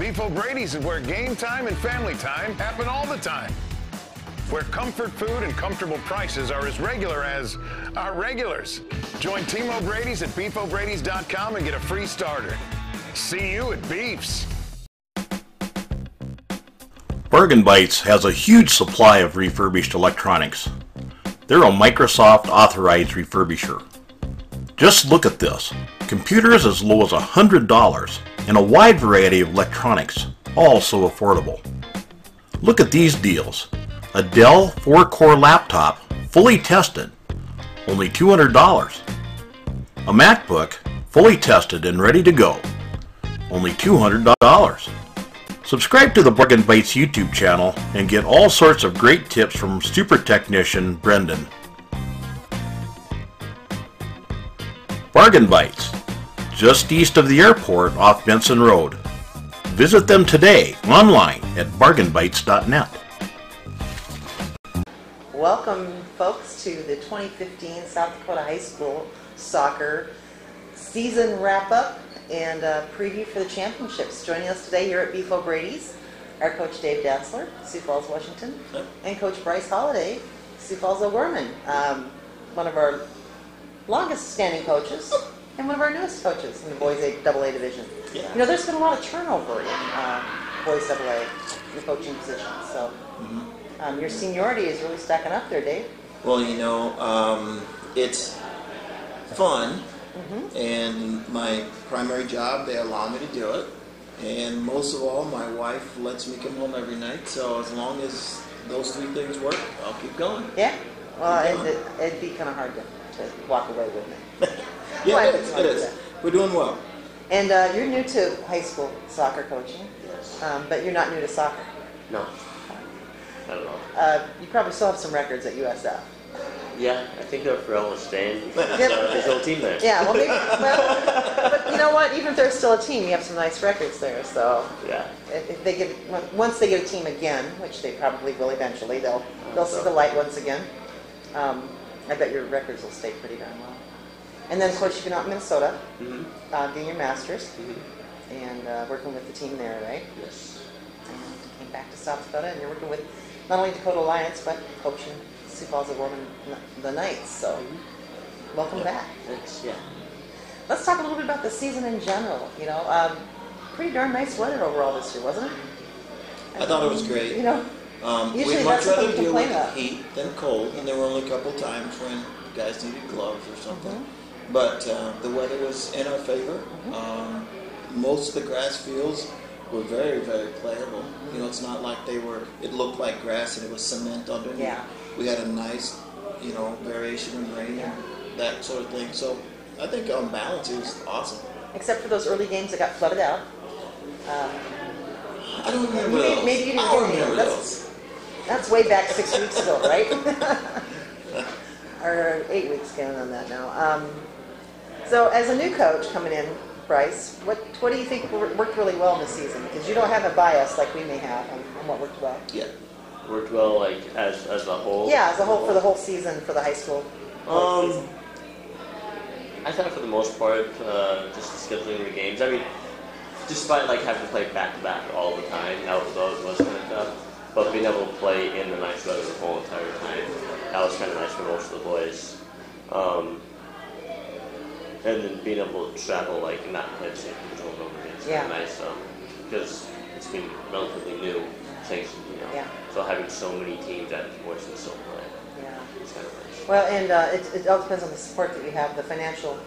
Beef O'Brady's is where game time and family time happen all the time. Where comfort food and comfortable prices are as regular as our regulars. Join Team O'Brady's at beefobradys.com and get a free starter. See you at Beef's. Bargain Bites has a huge supply of refurbished electronics. They're a Microsoft authorized refurbisher. Just look at this. Computers as low as $100 and a wide variety of electronics, all so affordable. Look at these deals. A Dell 4-core laptop, fully tested, only $200. A MacBook, fully tested and ready to go, only $200. Subscribe to the Bargain Bites YouTube channel and get all sorts of great tips from super technician Brendan. Bargain Bites, just east of the airport off Benson Road. Visit them today online at bargainbites.net. Welcome, folks, to the 2015 South Dakota High School Soccer season wrap-up and preview for the championships. Joining us today here at Beef O'Brady's are Coach Dave Dancler, Sioux Falls, Washington, and Coach Brice Holiday, Sioux Falls O'Gorman. One of our longest-standing coaches and one of our newest coaches in the Boys AA division. Yeah. You know, there's been a lot of turnover in Boys AA, in the coaching position. So your seniority is really stacking up there, Dave. Well, you know, it's fun. And my primary job, they allow me to do it. And most of all, my wife lets me come home every night. So as long as those three things work, I'll keep going. Yeah? Well, it'd be kind of hard to walk away with me. Yeah, it is. We're doing well. And you're new to high school soccer coaching. Yes. But you're not new to soccer. No. Not at all. You probably still have some records at USF. Yeah, I think they're for all staying. There's no team there. Yeah, well, maybe, but you know what? Even if there's still a team, you have some nice records there. So yeah, if they get once they get a team again, which they probably will eventually, they'll see the light once again. I bet your records will stay pretty darn well. And then, of course, you've been out in Minnesota doing your masters and working with the team there, right? Yes. And you came back to South Dakota, and you're working with not only Dakota Alliance but coaching Sioux Falls O'Gorman, the Knights. So, welcome back. Thanks. Yeah. Let's talk a little bit about the season in general. You know, pretty darn nice weather overall this year, wasn't it? I thought it was great. You know, usually we'd much that's rather something to deal complain with about. heat than cold, and there were only a couple times when guys needed gloves or something. But the weather was in our favor. Most of the grass fields were very, very playable. You know, it's not like it looked like grass and it was cement underneath. Yeah. We had a nice, you know, variation in rain and that sort of thing. So I think on balance it was awesome. Except for those early games that got flooded out. I don't remember those. Maybe you didn't I don't get remember any. those. That's way back 6 weeks ago, right? Or 8 weeks, counting on that now. So as a new coach coming in, Brice, what do you think worked really well in the season? Because you don't have a bias like we may have on what worked well. Yeah. Worked well, like as a whole. Yeah, as a whole for the whole season for the high school. Season. I thought for the most part, just scheduling the games. I mean, despite like having to play back to back all the time, that was kind of tough. But being able to play in the nice weather the whole entire time, that was kind of nice for most of the boys. And then being able to travel, like, and not play the same teams over and over again, it's kind of nice, because it's been relatively new sanctioned, you know. Yeah. So having so many teams that boys can still play, it's kind of nice. Well, and it all depends on the support that you have, the financial,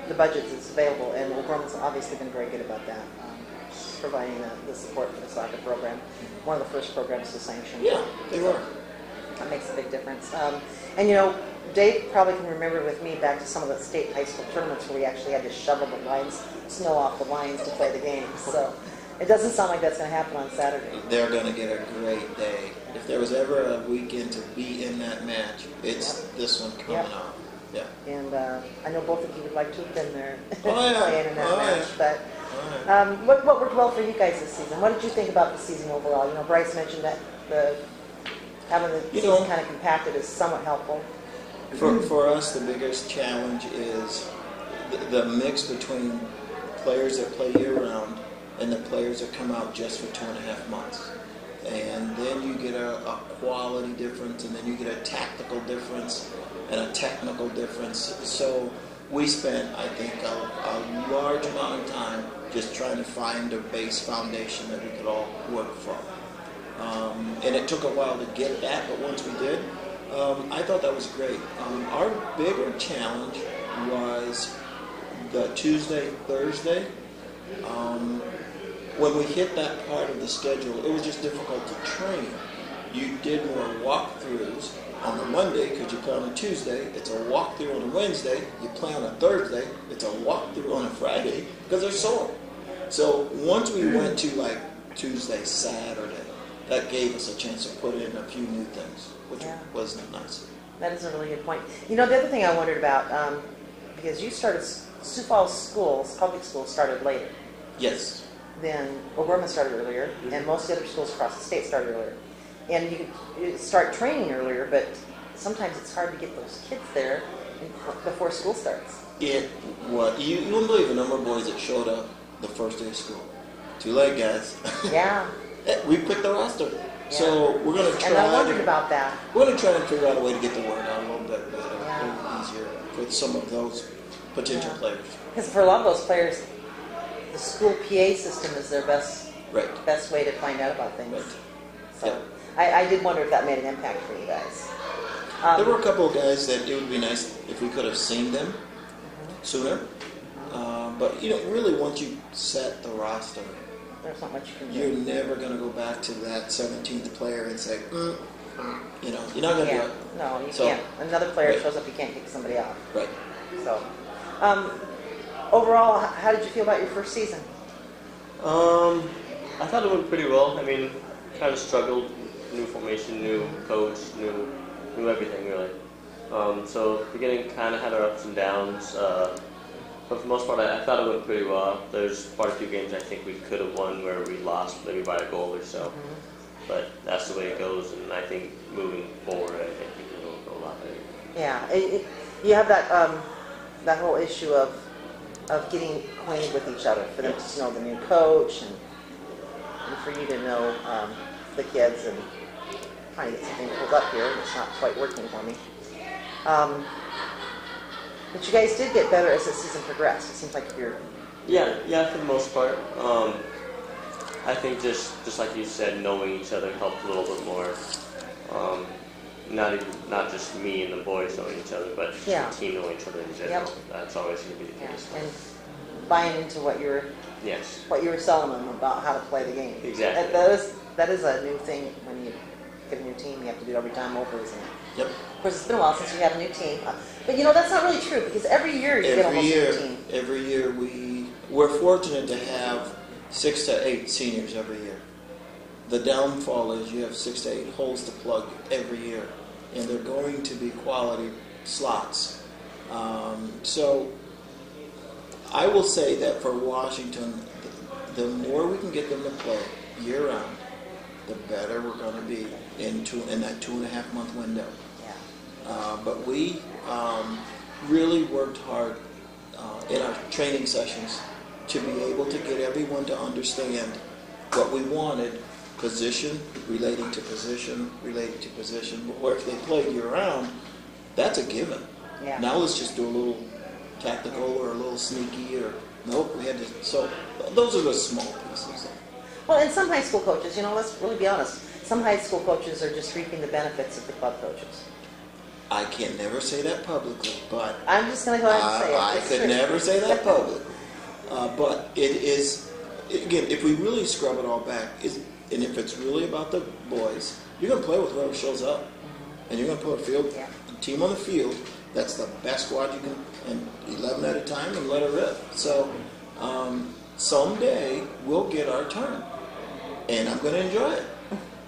the budget that's available, and O'Gorman's obviously been very good about that, providing the support for the soccer program. One of the first programs to sanction. Yeah, they were. That makes a big difference. And you know, Dave probably can remember with me back to some of the state high school tournaments where we actually had to shovel the lines, snow off the lines to play the games. So it doesn't sound like that's going to happen on Saturday. They're going to get a great day. If there was ever a weekend to be in that match, it's this one coming up. Yeah. And I know both of you would like to have been there playing in that match. But what worked well for you guys this season? What did you think about the season overall? You know, Brice mentioned that having the season kind of compacted is somewhat helpful. For us, the biggest challenge is the mix between players that play year-round and the players that come out just for 2.5 months. And then you get a quality difference, and then you get a tactical difference and a technical difference. So we spent, I think, a large amount of time just trying to find a base foundation that we could all work from. And it took a while to get that, but once we did, I thought that was great. Our bigger challenge was the Tuesday, Thursday. When we hit that part of the schedule, it was just difficult to train. You did more walkthroughs on a Monday because you play on a Tuesday. It's a walkthrough on a Wednesday. You play on a Thursday. It's a walkthrough on a Friday because they're sore. So once we went to like Tuesday, Saturday, that gave us a chance to put in a few new things, which was nice. That is a really good point. You know, the other thing I wondered about, because you started, Sioux Falls schools, public schools started later. Yes. Then O'Gorman started earlier, and most of the other schools across the state started earlier. And you could start training earlier, but sometimes it's hard to get those kids there before school starts. You wouldn't believe the number of boys that showed up the first day of school. Too late, guys. Yeah. We picked the roster. Yeah. So we're going to try. And I wondered about that. We're going to try and figure out a way to get the word out a little bit better, a little easier for some of those potential players. Because for a lot of those players, the school PA system is their best way to find out about things. Right. So I did wonder if that made an impact for you guys. There were a couple of guys that it would be nice if we could have seen them sooner. But really, once you set the roster, there's not much you can do. You're never going to go back to that 17th player and say, you're not going to do it. No, you can't. Another player shows up, you can't kick somebody out. Right. So, overall, how did you feel about your first season? I thought it went pretty well. I mean, kind of struggled. New formation, new coach, new everything, really. So, beginning kind of had our ups and downs. But for the most part, I thought it went pretty well. There's quite a few games I think we could have won where we lost maybe by a goal or so. But that's the way it goes, and I think moving forward, I think we can go a lot better. Yeah, you have that whole issue of getting acquainted with each other, for them to know the new coach, and for you to know the kids, and trying to get something pulled up here, and it's not quite working for me. But you guys did get better as the season progressed. It seems like you're... Yeah, for the most part. I think just like you said, knowing each other helped a little bit more. Not just me and the boys knowing each other, but just the team knowing each other in general. Yep. That's always going to be the case. And buying into what you were selling them about how to play the game. Exactly. That is a new thing when you get a new team. You have to do it every time over, isn't it? Yep. Of course, it's been a while since you had a new team. But that's not really true, because every year you get almost a new team. Every year we're fortunate to have 6 to 8 seniors every year. The downfall is you have 6 to 8 holes to plug every year, and they're going to be quality slots. So I will say that for Washington, the more we can get them to play year-round, the better we're going to be in that 2.5 month window. But we really worked hard in our training sessions to be able to get everyone to understand what we wanted, position relating to position, where if they played year-round, that's a given. Yeah. Now let's just do a little tactical or a little sneaky, or nope, we had to. So those are the small pieces. Well, and some high school coaches, let's really be honest, some high school coaches are just reaping the benefits of the club coaches. I can never say that publicly, but I'm just going to go ahead and say it. I could never say that publicly. But it is, again, if we really scrub it all back, and if it's really about the boys, you're going to play with whoever shows up. And you're going to put a team on the field that's the best squad you can, and 11 at a time, and let it rip. So someday we'll get our turn, and I'm going to enjoy it.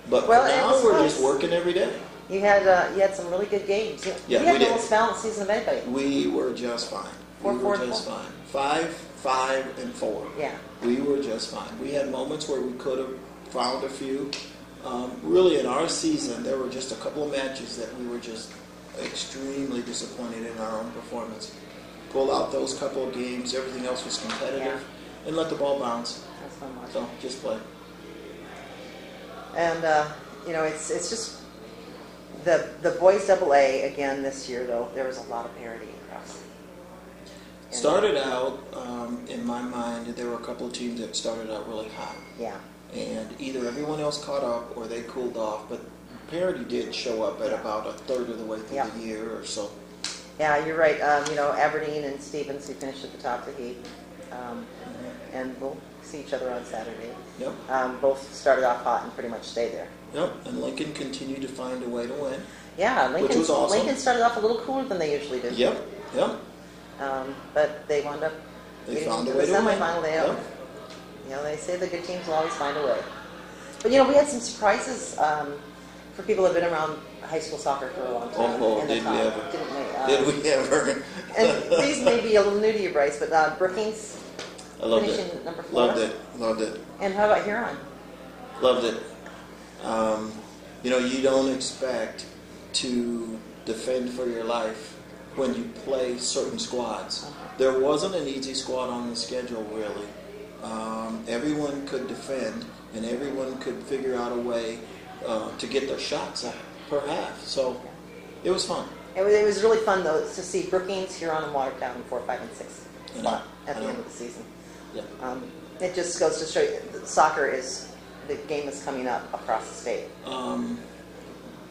But for now, we're just working every day. You had some really good games. You had the most balanced season of anybody. We were just fine. 5, and 4. Yeah. We were just fine. We had moments where we could have found a few. Really, in our season, there were just a couple of matches that we were just extremely disappointed in our own performance. pull out those couple of games, everything else was competitive, and let the ball bounce. That's fun watching. So just play. And you know, it's just the boys AA again this year though. There was a lot of parity across. Started out, in my mind, there were a couple of teams that started out really hot. Yeah. And either everyone else caught up or they cooled off, but parity did show up at about a third of the way through the year or so. Yeah, you're right. You know, Aberdeen and Stevens, who finished at the top of the heap, and we'll see each other on Saturday. Yep. Both started off hot and pretty much stayed there. Yep. And Lincoln continued to find a way to win. Yeah, which was awesome. Lincoln started off a little cooler than they usually do. Yep. Yep. But they wound up getting found a to way the to win. semifinal. Yep. You know, they say the good teams will always find a way. But you know, we had some surprises for people who have been around high school soccer for a long time. Oh, in the did top, we ever? Didn't we? Did we ever? And these may be a little new to you, Brice, but Brookings I loved finishing it. number 4. Loved it. Loved it. And how about Huron? Loved it. You know, you don't expect to defend for your life when you play certain squads. There wasn't an easy squad on the schedule, really. Everyone could defend, and everyone could figure out a way to get their shots at per half. So it was fun. It was really fun, though, to see Brookings, Huron, and Watertown in 4, 5, and 6 spot at the end of the season. Yeah. It just goes to show you that soccer is the game that's coming up across the state.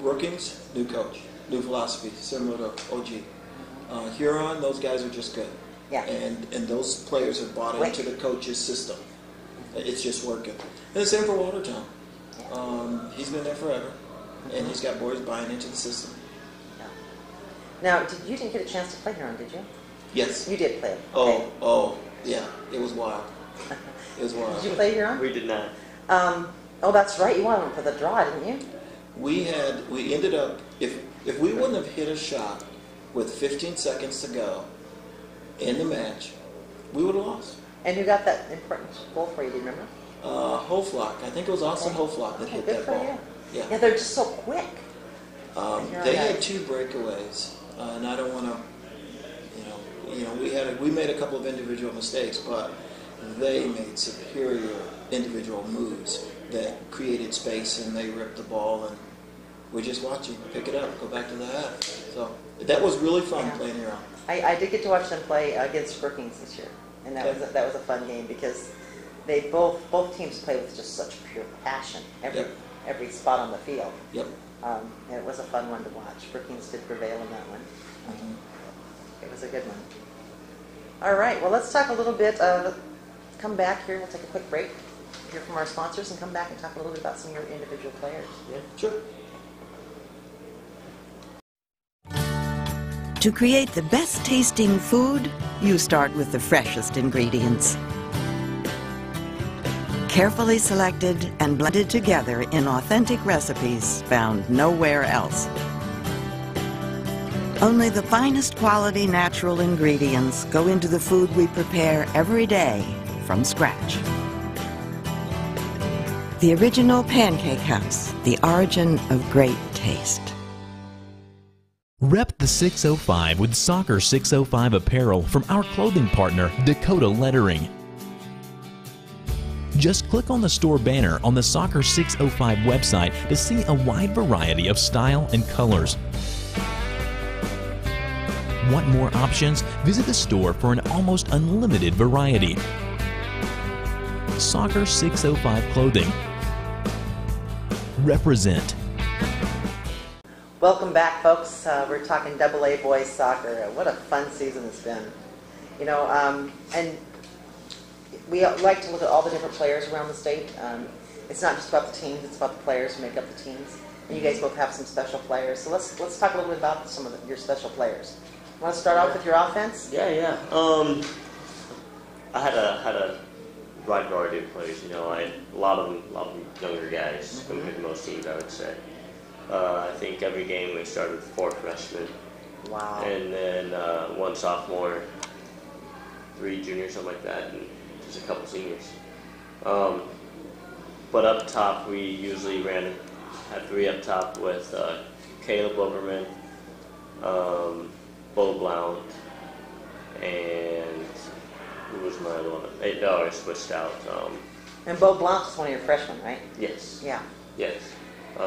Brookings, new coach, new philosophy, similar to OG. Huron, those guys are just good. Yeah. And those players have bought into the coach's system. It's just working. And the same for Watertown. He's been there forever, and he's got boys buying into the system. Now, you didn't get a chance to play Huron, did you? Yes. You did play. Okay. Oh, yeah. It was wild. It was wild. Did you play Huron? We did not. Oh, that's right. You wanted for the draw, didn't you? We ended up, if we wouldn't have hit a shot with 15 seconds to go in the match, we would have lost. And who got that important goal for you? Do you remember? Hoflock. I think it was Austin Hoflock that hit that ball. You. Yeah. Yeah, they're just so quick. They had 2 breakaways, and I don't want to, we made a couple of individual mistakes, but they made superior individual moves that created space, and they ripped the ball, and we're just watching, pick it up, go back to the half. So that was really fun playing Huron. I did get to watch them play against Brookings this year, and that was a fun game because they both teams play with just such pure passion every spot on the field. Yep. It was a fun one to watch. Brookings did prevail in that one. It was a good one. All right, well, let's talk a little bit. Come back here. We'll take a quick break, hear from our sponsors, and come back and talk a little bit about some of your individual players. Yeah, sure. To create the best tasting food, you start with the freshest ingredients. Carefully selected and blended together in authentic recipes found nowhere else. Only the finest quality natural ingredients go into the food we prepare every day from scratch. The original Pancake House, the origin of great taste. Rep the 605 with Soccer 605 apparel from our clothing partner, Dakota Lettering. Just click on the store banner on the Soccer 605 website to see a wide variety of style and colors. Want more options? Visit the store for an almost unlimited variety. Soccer 605 Clothing. Represent. Welcome back, folks. We're talking AA boys soccer. What a fun season it's been. You know, and we like to look at all the different players around the state. It's not just about the teams; it's about the players who make up the teams. And you guys both have some special players. So let's talk a little bit about some of your special players. Want to start off with your offense? Yeah. I had a wide variety of players. You know, a lot of them younger guys compared to most teams, I would say. I think every game we started with 4 freshmen. Wow. And then 1 sophomore, 3 juniors, something like that, and just a couple seniors. But up top, we usually had 3 up top with Caleb Overman, Bo Blount, and who was my other one? No, I switched out. And Bo Blanc's one of your freshmen, right? Yes. Yeah. Yes.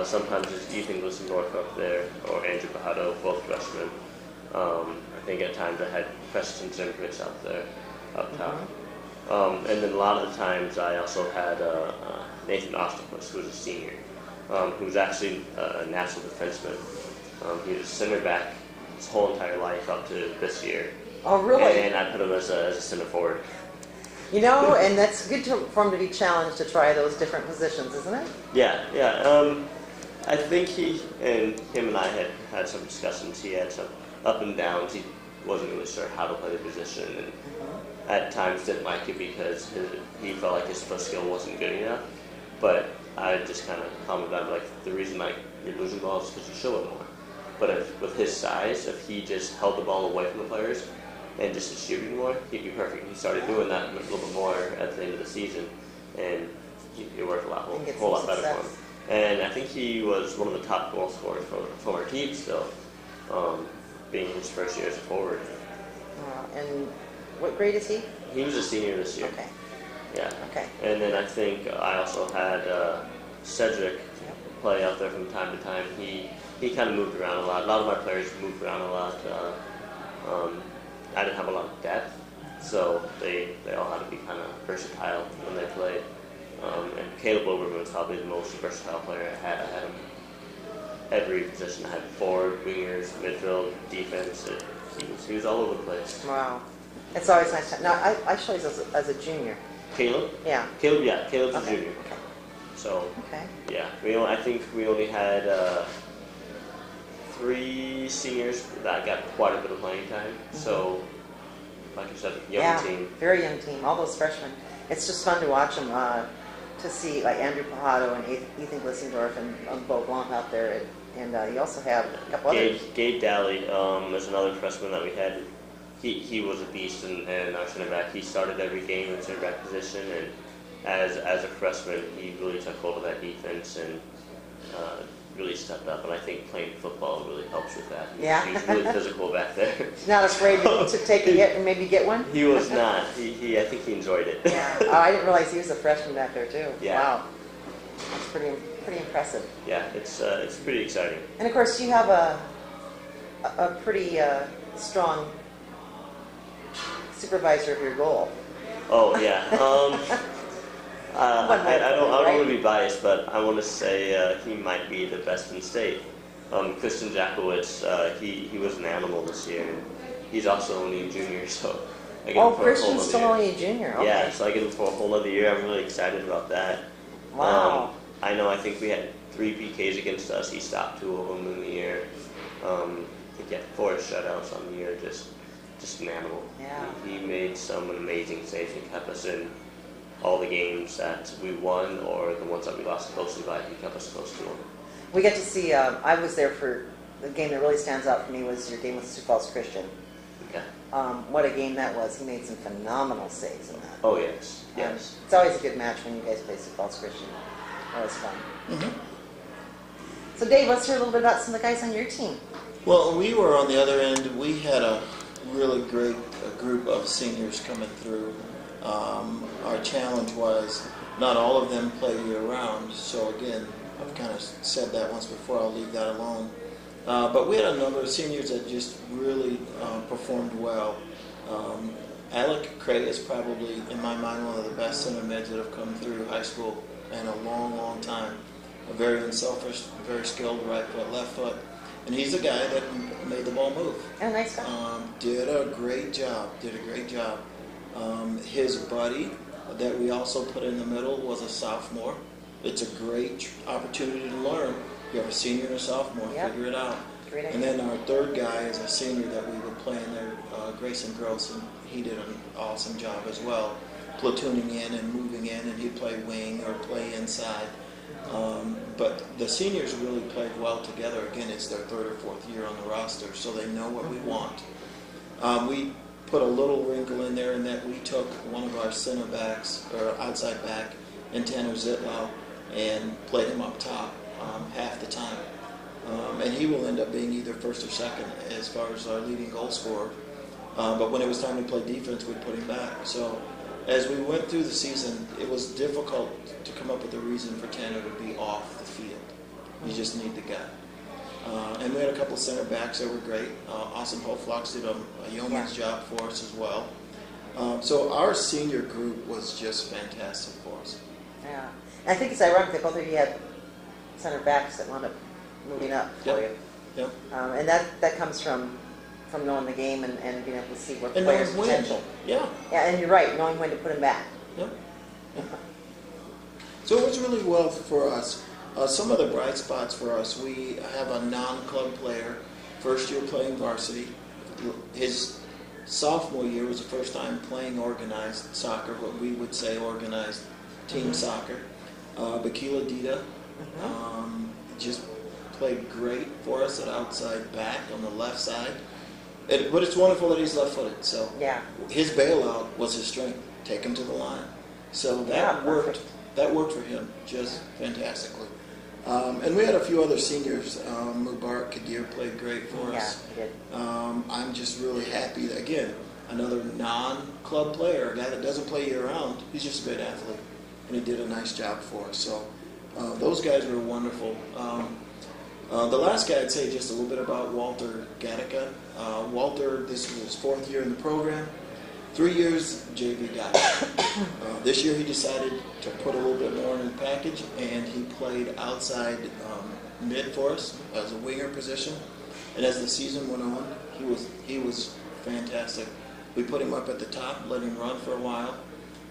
Sometimes it's Ethan Glisson-North up there, or Andrew Bajado, both freshmen. I think at times I had Preston Zimkovich out there, up top. And then a lot of the times I also had Nathan Ostapus, who was a senior, who was actually a national defenseman. He was a center back his whole entire life up to this year. Oh, really? And I put him as a center forward. You know, and that's good for him to be challenged to try those different positions, isn't it? Yeah, yeah. I think him and I had some discussions. He had some up and downs. He wasn't really sure how to play the position, and at times didn't like it because he felt like his first skill wasn't good enough. But I just kind of calmed him down, like, the reason you're losing balls is because you show it more. But with his size, if he just held the ball away from the players and just was shooting more, he'd be perfect. He started doing that a little bit more at the end of the season, and it worked a whole lot better for him. And I think he was one of the top goal scorers for our team still, being his first year as a forward. And what grade is he? He was a senior this year. Okay. Yeah. Okay. And then I think I also had Cedric play out there from time to time. He kind of moved around a lot. A lot of my players moved around a lot. I didn't have a lot of depth, so they all had to be kind of versatile when they played. And Caleb Oberman was probably the most versatile player I had. I had him every position. I had forward, wingers, midfield, defense. He was all over the place. Wow. It's always nice to... Now, I saw you as a junior. Caleb? Yeah. Caleb's okay. a junior. Okay. So, okay. Yeah. I think we only had 3 seniors that got quite a bit of playing time. So, like I said, young team. Very young team. All those freshmen. It's just fun to watch them, to see like Andrew Pajado and Ethan Glissendorf and Bo Blanc out there. And you also have a couple others. Gabe Daly is another freshman that we had. He was a beast in our center back. He started every game in center back position, and as a freshman, he really took hold of that defense and really stepped up. And I think playing football really helps with that. He's really physical back there. He's not afraid to take a hit and maybe get one? He was not. I think he enjoyed it. Yeah. Oh, I didn't realize he was a freshman back there too. Yeah. Wow. That's pretty impressive. Yeah, it's pretty exciting. And of course, you have a pretty strong supervisor of your goal. Oh yeah. I don't want to be biased, but I want to say he might be the best in state. Christian Jakowitz, he was an animal this year, and he's also only a junior, so I get him for Christian's still only a junior. Okay. Yeah, so I get him for a whole other year. I'm really excited about that. Wow. I think we had 3 PKs against us. He stopped 2 of them in the year. I think he had 4 shutouts on the year. Just an animal. Yeah. He made some amazing saves and kept us in all the games that we won or the ones that we lost closely by. He kept us close to them. We get to see, I was there for the game that really stands out for me was your game with Sioux Falls Christian. Okay. What a game that was. He made some phenomenal saves in that. Oh, yes. Yes. It's always a good match when you guys play Sioux Falls Christian. That was fun. Mm-hmm. So, Dave, let's hear a little bit about some of the guys on your team. Well, we were on the other end. We had a really great group of seniors coming through. Our challenge was not all of them play year-round. So, again, I've kind of said that once before. I'll leave that alone. But we had a number of seniors that just really performed well. Alec Cray is probably, in my mind, one of the best center mids that have come through high school in a long, long time. Very unselfish, very skilled right foot, left foot. And he's the guy that made the ball move. Oh, nice guy. Did a great job. His buddy that we also put in the middle was a sophomore. It's a great opportunity to learn. You have a senior and a sophomore. Yep. Figure it out. Great idea. And then our third guy is a senior that we were playing there, Grayson Gross, and he did an awesome job as well, platooning in and moving in, and he'd play wing or play inside. But the seniors really played well together. Again, it's their 3rd or 4th year on the roster, so they know what we want. We put a little wrinkle in there in that we took one of our center backs, or outside back, in Tanner Zitlau, and played him up top half the time. And he will end up being either first or second as far as our leading goal scorer. But when it was time to play defense, we'd put him back. So as we went through the season, it was difficult to come up with a reason for Tanner to be off the field. You just need the guy. And we had a couple of center backs that were great. Austin Hoflocks did a yeoman's job for us as well. So our senior group was just fantastic for us. Yeah. And I think it's ironic that both of you had center backs that wound up moving up for you. Yep. And that comes from knowing the game and being able to see what And players' knowing when. potential. Yeah. Yeah, and you're right, knowing when to put them back. Yep. So it was really well for us. Some of the bright spots for us, we have a non-club player, first year playing varsity. His sophomore year was the first time playing organized soccer, what we would say organized team soccer. Bakila Dita just played great for us at outside back on the left side. But it's wonderful that he's left-footed. So Yeah. his bailout was his strength. Take him to the line. So that worked. Perfect. That worked for him just fantastically. And we had a few other seniors. Mubarak Kadir played great for us. Yeah, he did. I'm just really happy that, again, another non-club player, a guy that doesn't play year-round. He's just a great athlete, and he did a nice job for us. So those guys were wonderful. The last guy I'd say just a little bit about Walter Gattaca. Walter, this was his 4th year in the program. 3 years JV guy. This year he decided to put a little bit more in the package, and he played outside mid for us as a winger position. And as the season went on, he was fantastic. We put him up at the top, let him run for a while,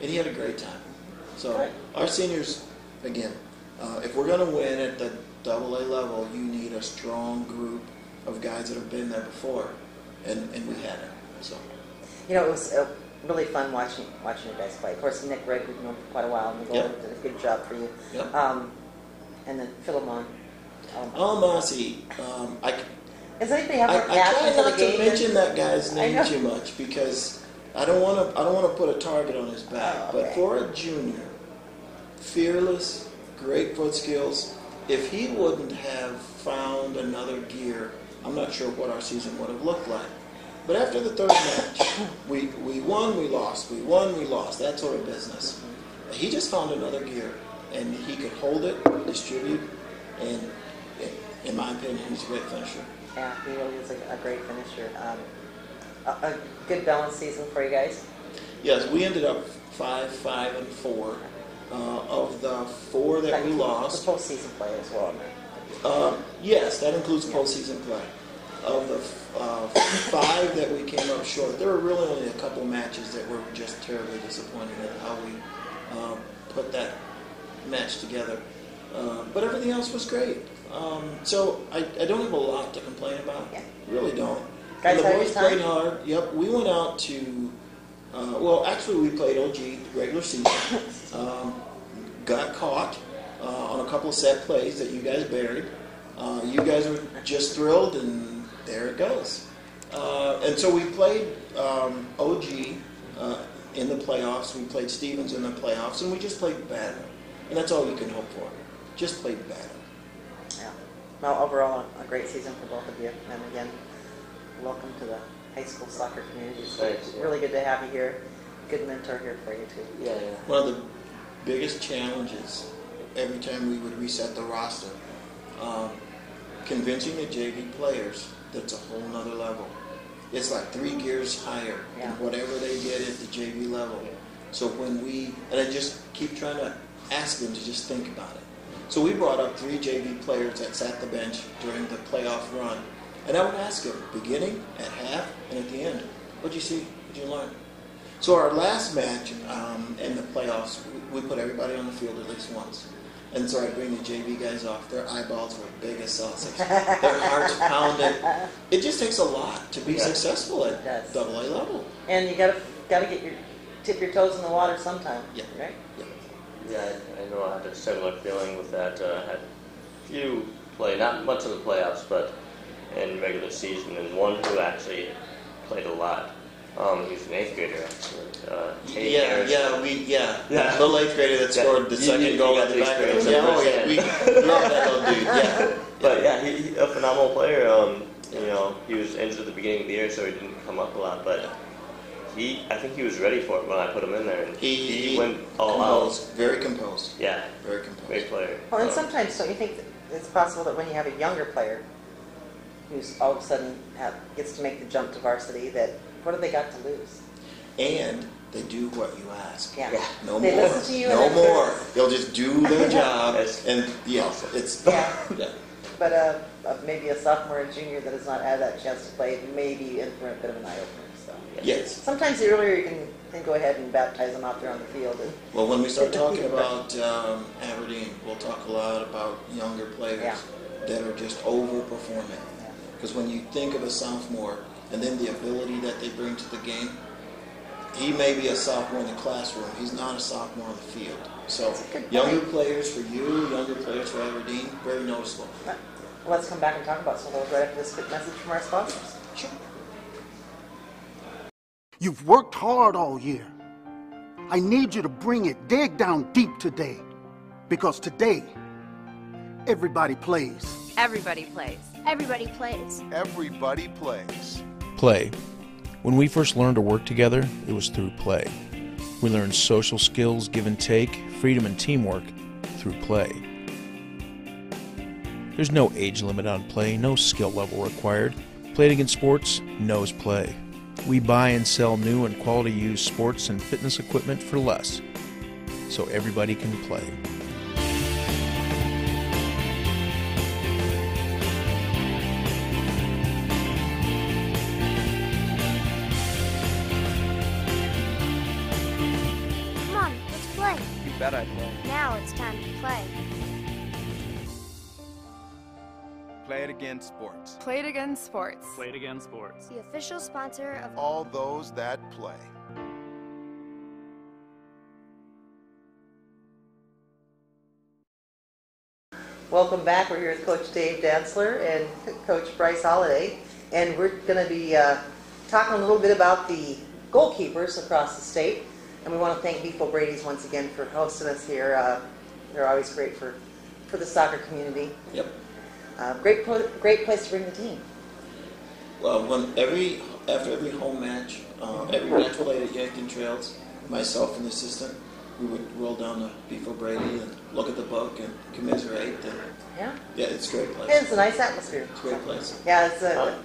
and he had a great time. So our seniors, again, if we're going to win at the AA level, you need a strong group of guys that have been there before, and we had it. So. You know, it was really fun watching you guys play. Of course, Nick Rigg, we've known for quite a while, and the goalie did a good job for you. Yep. And then Philemon. Almasi. Does anybody have I more passion try for the not game? to mention that guy's name know. too much because I don't want to put a target on his back. Oh, okay. But for a junior, fearless, great foot skills. If he wouldn't have found another gear, I'm not sure what our season would have looked like. But after the 3rd match, we won, we lost. We won, we lost. That sort of business. He just found another gear, and he could hold it, distribute, and in my opinion, he's a great finisher. Yeah, he really is a great finisher. A good balanced season for you guys. Yes, we ended up 5-5-4. Of the 4 that we lost, The postseason play as well. yes, that includes postseason play. Of the 5 that we came up short, there were really only a couple matches that were just terribly disappointing at how we put that match together. But everything else was great. So I don't have a lot to complain about. Yeah. Really don't. Guys, And the had a boys good time? played hard. Yep, we went out to. Actually, we played OG regular season. Got caught on a couple of set plays that you guys buried. You guys were just thrilled, and there it goes. And so we played OG in the playoffs. We played Stevens in the playoffs, and we just played better. And that's all you can hope for. Just played better. Yeah. Well, overall, a great season for both of you. And again, welcome to the high school soccer community. So Thanks, it's yeah. really good to have you here. Good mentor here for you, too. Yeah. One of the biggest challenges every time we would reset the roster, convincing the JV players that's a whole nother level. It's like 3 gears higher than whatever they did at the JV level. So and I just keep trying to ask them to just think about it. So we brought up 3 JV players that sat the bench during the playoff run. And I would ask them, beginning, at half, and at the end, what'd you see? What'd you learn? So our last match in the playoffs, we put everybody on the field at least once. And so I bring the JV guys off. Their eyeballs were big as sausage. Their hearts pounded. It just takes a lot to be successful at AA level. And you gotta tip your toes in the water sometime, right? Yeah, I know I had a similar feeling with that. Had few play, not much in the playoffs, but in regular season, and one who actually played a lot. He's an 8th grader, actually. The little 8th grader that scored the second goal at the back. We love that little dude. Yeah, But he's a phenomenal player. You know, he was injured at the beginning of the year, so he didn't come up a lot, but I think he was ready for it when I put him in there, and he went all out. Very composed. Yeah. Very composed. Great player. Well, and sometimes don't you think that it's possible that when you have a younger player who's all of a sudden gets to make the jump to varsity, that what have they got to lose? And they do what you ask. Yeah. No They more. listen to you. No more. They'll just do their job. And awesome. it's Yeah. yeah. But maybe a sophomore and junior that has not had that chance to play may be in for a bit of an eye-opener. So. Yes. Sometimes the earlier you can go ahead and baptize them out there on the field. And Well, when we start talking about Aberdeen, we'll talk a lot about younger players that are just overperforming. Because when you think of a sophomore and then the ability that they bring to the game, he may be a sophomore in the classroom. He's not a sophomore on the field. So younger players for you, younger players for Aberdeen, very noticeable. Let's come back and talk about some of those right after this quick message from our sponsors. Sure. You've worked hard all year. I need you to bring it, dig down deep today. Because today, everybody plays. Everybody plays. Everybody plays. Everybody plays. Play. When we first learned to work together, it was through play. We learned social skills, give and take, freedom and teamwork through play. There's no age limit on play, no skill level required. Play It Again Sports knows play. We buy and sell new and quality used sports and fitness equipment for less, so everybody can play. Come on, let's play. You bet I play. Now it's time to play. Play It Again Sports. Play It Again Sports. Play It Again Sports. The official sponsor of All those that play. Welcome back. We're here with Coach Dave Dancler and Coach Brice Holiday, and we're going to be talking a little bit about the goalkeepers across the state. And we want to thank Beef O'Brady's once again for hosting us here. They're always great for the soccer community. Yep. Great place to bring the team. Well, after every home match, every match played at Yankton Trails, myself and the assistant, we would roll down to Beef O'Brady and look at the book and commiserate. And it's a great place. Yeah, it's a nice atmosphere. It's a great place. Yeah, it's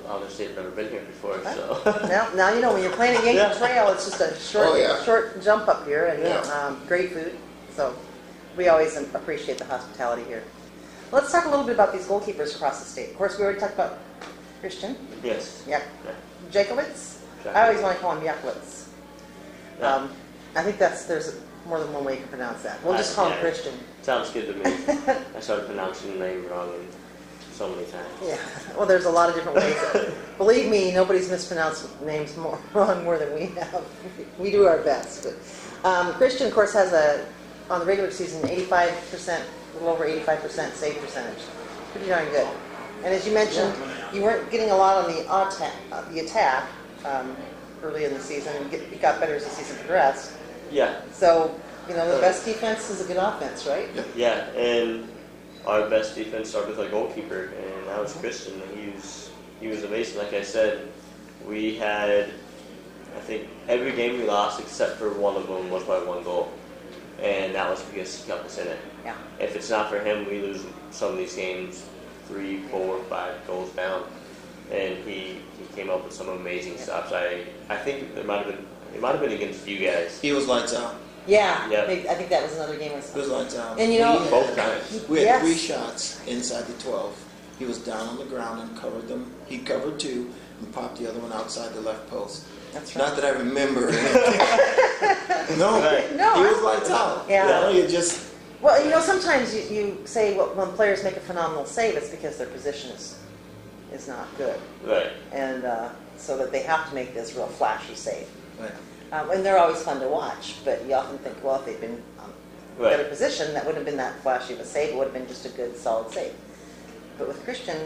Honestly, I've never been here before, so. Now you know when you're playing at Yankton Trail, it's just a short jump up here, and great food. So we always appreciate the hospitality here. Let's talk a little bit about these goalkeepers across the state. Of course, we already talked about Christian. Yes. Yep. Jacobitz. I always want to call him Yakovitz. Yeah. I think there's more than one way you can pronounce that. We'll just call him Christian. Sounds good to me. I started pronouncing the name wrong so many times. Yeah. Well, there's a lot of different ways. Believe me, nobody's mispronounced names wrong more than we have. We do our best. But Christian, of course, has on the regular season 85%. A little over 85% save percentage. Pretty darn good. And as you mentioned, you weren't getting a lot on the attack early in the season. You got better as the season progressed. Yeah. So, the best defense is a good offense, right? Yeah, and our best defense started with our goalkeeper, and that was Christian. He was amazing. Like I said, we had, I think, every game we lost except for one of them was by one goal. And that was because he kept us in it. Yeah. If it's not for him, we lose some of these games 3, 4, 5 goals down. And he came up with some amazing stops. I think it might have been against you guys. He was lights out. Yeah. Yep. I think that was another game. He was lights out. And both times. We had 3 shots inside the 12. He was down on the ground and covered them. He covered 2 and popped the other one outside the left post. That's right. Not that I remember anything. No, he was lights out. Yeah. You just. Well, sometimes you say when players make a phenomenal save, it's because their position is not good. Right. And so that they have to make this real flashy save. Right. And they're always fun to watch, but you often think, well, if they'd been in a better position, that wouldn't have been that flashy of a save. It would have been just a good, solid save. But with Christian,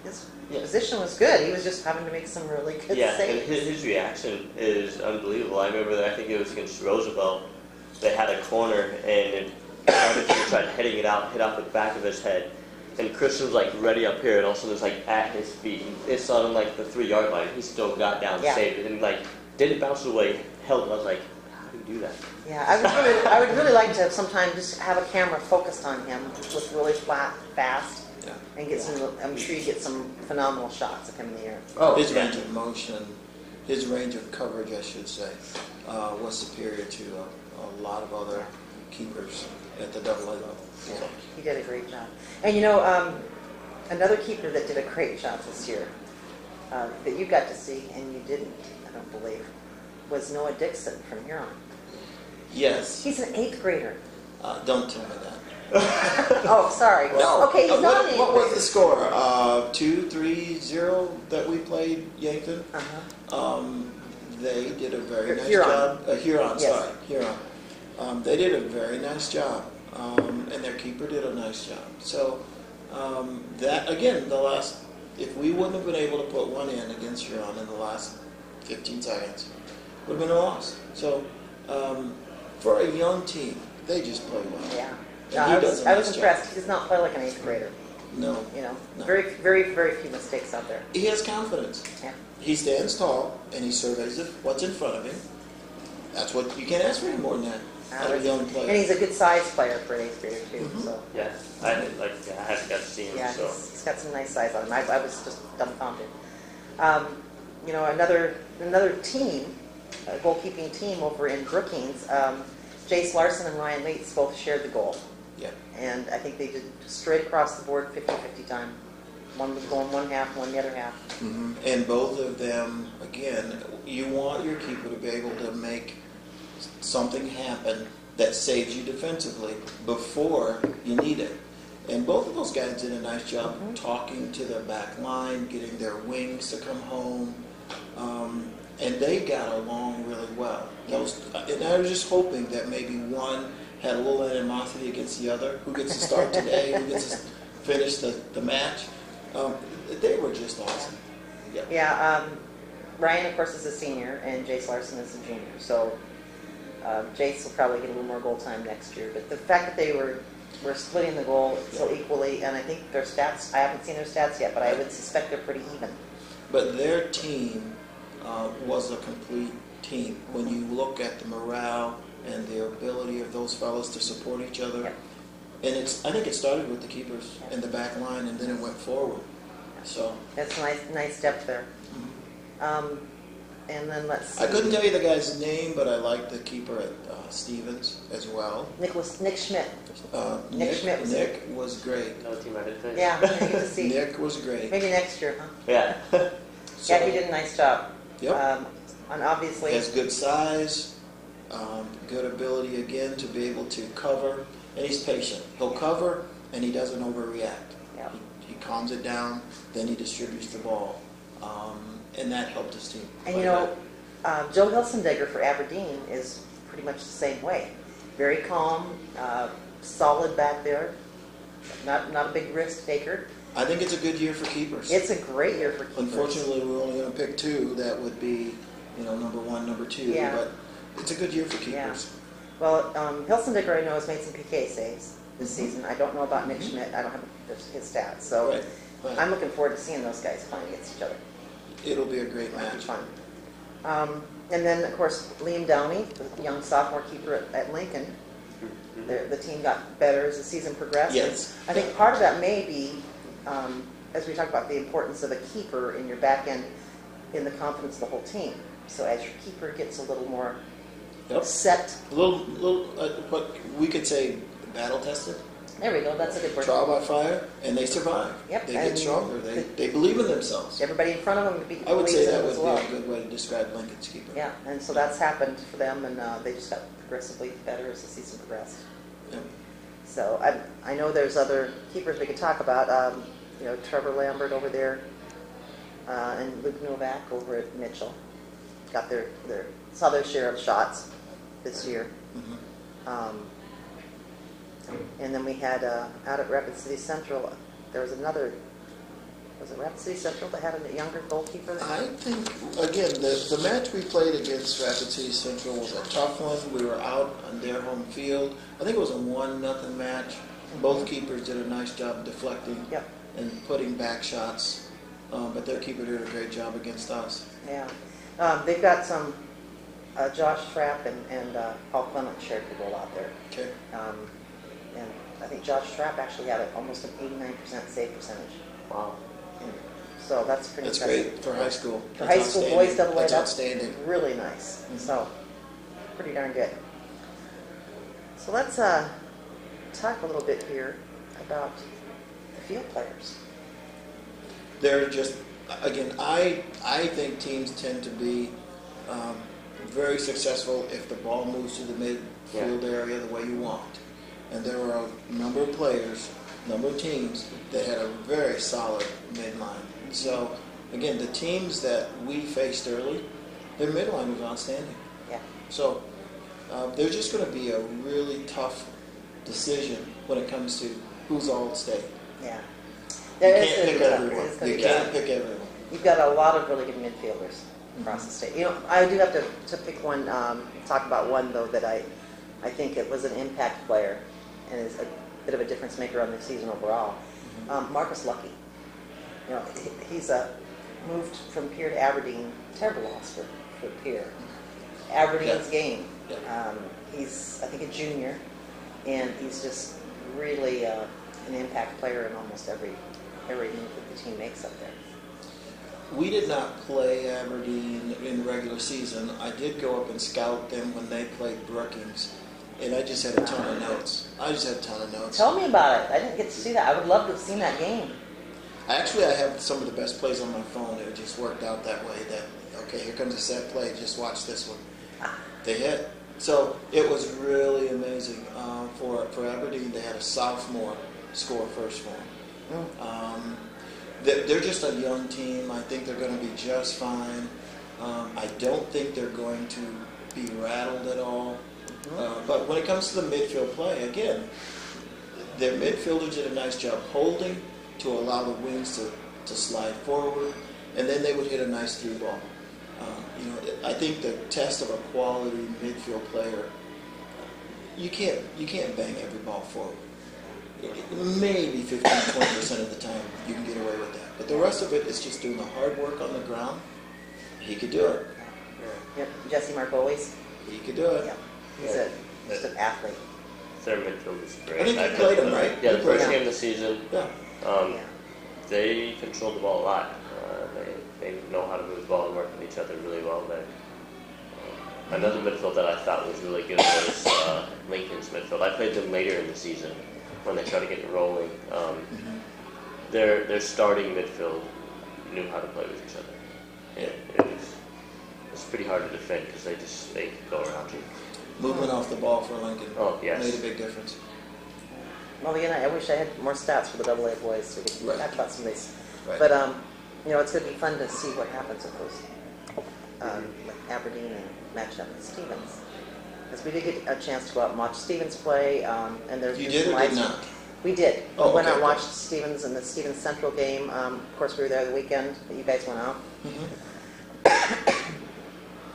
his position was good. He was just having to make some really good saves. And his reaction is unbelievable. I remember that, I think it was against Roosevelt. They had a corner, and tried hitting it out, hit off the back of his head. and Christian was like ready up here, and all of a sudden it was like at his feet. And it's on like the 3-yard line. He still got down, saved it, and like didn't bounce away, held it. I was like, how do you do that? Yeah, I would really like to sometime just have a camera focused on him, look really fast, and get some. I'm sure you get some phenomenal shots of him in the air. Oh, his range of motion, his range of coverage, I should say, was superior to a lot of other keepers at the AA level. So. Yeah, he did a great job. And you know, another keeper that did a great job this year that you got to see and you didn't, I don't believe, was Noah Dixon from Huron. Yes. He's an 8th grader. Don't tell me that. Oh, sorry. No. Okay, he's not an 8th grader. What was the score? 2-3-0 that we played Yankton. They did a very nice job. Huron, sorry, Huron. They did a very nice job, and their keeper did a nice job. So that again, if we wouldn't have been able to put one in against Huron in the last 15 seconds, would have been a loss. So for a young team, they just play well. Yeah. No, I was impressed. He does not play like an 8th grader. No. You know, no. very, very, very few mistakes out there. He has confidence. Yeah. He stands tall and he surveys what's in front of him. That's what you can't ask for any more than that out of a young player. And he's a good size player for an 8th grader too. So. Yeah, I haven't got to see him. Yeah, so. he's got some nice size on him. I was just dumbfounded. You know, another team, a goalkeeping team over in Brookings. Jace Larson and Ryan Leitz both shared the goal. Yeah. And I think they did straight across the board 50-50 time. One was going one half, one the other half. Mm-hmm. And both of them, again, you want your keeper to be able to make something happen that saves you defensively before you need it. And both of those guys did a nice job talking to their back line, getting their wings to come home. And they got along really well. And I was just hoping that maybe one had a little animosity against the other. Who gets to start today? Who gets to finish the match? They were just awesome. Yeah. Ryan, of course, is a senior, and Jace Larson is a junior. So Jace will probably get a little more goal time next year. But the fact that they were splitting the goal so equally, and I think their stats, I haven't seen their stats yet, but I would suspect they're pretty even. But their team was a complete team. When you look at the morale and the ability of those fellows to support each other, and I think it started with the keepers and the back line, and then it went forward. So that's a nice depth there. And then let's see. I couldn't tell you the guy's name, but I liked the keeper at Stevens as well. Nick Schmidt. Nick was great. Another team I didn't think. Yeah, good to see. Nick was great. Maybe next year, huh? Yeah. Yeah, he did a nice job. Yep. And obviously has good size, good ability again to be able to cover, and he's patient. He'll cover, and he doesn't overreact. Yep. He calms it down, then he distributes the ball, and that helped his team. And you know, Joe Hilsendegger for Aberdeen is pretty much the same way. Very calm, solid back there, not a big risk taker. I think it's a good year for keepers. It's a great year for keepers. Unfortunately, we're only going to pick two. That would be, number one, number two. Yeah. But it's a good year for keepers. Yeah. Well, Hilsendegger, I know, has made some PK saves this season. I don't know about Nick Schmidt. I don't have his stats. So Right. I'm looking forward to seeing those guys playing against each other. It'll be a great match. It'll be fun. And then, of course, Liam Downey, the young sophomore keeper at Lincoln. The team got better as the season progressed. Yes. I think part of that may be, as we talk about the importance of a keeper in your back end, in the confidence of the whole team. So as your keeper gets a little more set. A little what we could say, battle tested. There we go. That's a good word. Trial by fire, and they survive. Yep. They get stronger. They believe in themselves. Everybody in front of them I would say that would as well. be a good way to describe Lincoln's keeper. Yeah, and so that's happened for them, and they just got progressively better as the season progressed. Yep. So I know there's other keepers we could talk about. Trevor Lambert over there, and Luke Novak over at Mitchell got saw their share of shots this year. Mm-hmm. And then we had out at Rapid City Central, there was another. Was it Rapid City Central that had a younger goalkeeper? I think, again, the match we played against Rapid City Central was a tough one. We were out on their home field. I think it was a 1-0 match. Both keepers did a nice job deflecting Yep. and putting back shots, but their keeper did a great job against us. Yeah. They've got some Josh Trapp and Paul Clement shared the goal out there. Okay. And I think Josh Trapp actually had almost an 89% save percentage. Wow. And so that's pretty That's impressive. great for high school. For That's high school outstanding. boys AA, That's that's outstanding. really nice. So pretty darn good. So let's talk a little bit here about the field players. They're just, again, I think teams tend to be very successful if the ball moves to the midfield area the way you want. And there were a number of players, number of teams that had a very solid midline. So, again, the teams that we faced early, their midline was outstanding. Yeah. So, there's just going to be a really tough decision when it comes to who's all at stake. Yeah. You can't pick everyone. You can't pick everyone. You've got a lot of really good midfielders across the state. You know, I do have to pick one, talk about one, though, that I think it was an impact player and is a bit of a difference maker on the season overall. Marcus Lucky. You know, he's moved from Pierre to Aberdeen. Terrible loss for Pierre. Aberdeen's game. He's, I think, a junior, and he's just really an impact player in almost every move that the team makes up there. We did not play Aberdeen in the regular season. I did go up and scout them when they played Brookings, and I just had a ton of notes. Tell me about it. I didn't get to see that. I would love to have seen that game. Actually, I have some of the best plays on my phone. It just worked out that way. That, okay, here comes a set play. Just watch this one. They hit. So it was really amazing. For Aberdeen, they had a sophomore score first for them. They're just a young team. I think they're going to be just fine. I don't think they're going to be rattled at all. But when it comes to the midfield play, again, their midfielders did a nice job holding to allow the wings to slide forward, and then they would hit a nice through ball. I think the test of a quality midfield player, you can't bang every ball forward. Maybe 15-20% of the time you can get away with that. But the rest of it is just doing the hard work on the ground. He could do it. Yep. Jesse Margolis. He could do it. Yep. He's just an athlete. Their midfield is great. I think you played him, right? Yeah, the first game of the season. Yeah. They control the ball a lot. They know how to move the ball and work with each other really well. Another midfield that I thought was really good was Lincoln's midfield. I played them later in the season when they tried to get it rolling. Their starting midfield knew how to play with each other. It was pretty hard to defend because they could go around you. Movement off the ball for Lincoln made a big difference. Well, again, I wish I had more stats for the AA boys so we could talk about some of these. Right. But it's going to be fun to see what happens with those like Aberdeen and match up with Stevens. Because we did get a chance to go out and watch Stevens play, and there's You did or did not? We did. Oh, we went out and okay. watched Stevens in the Stevens Central game. Of course, we were there the weekend that you guys went out.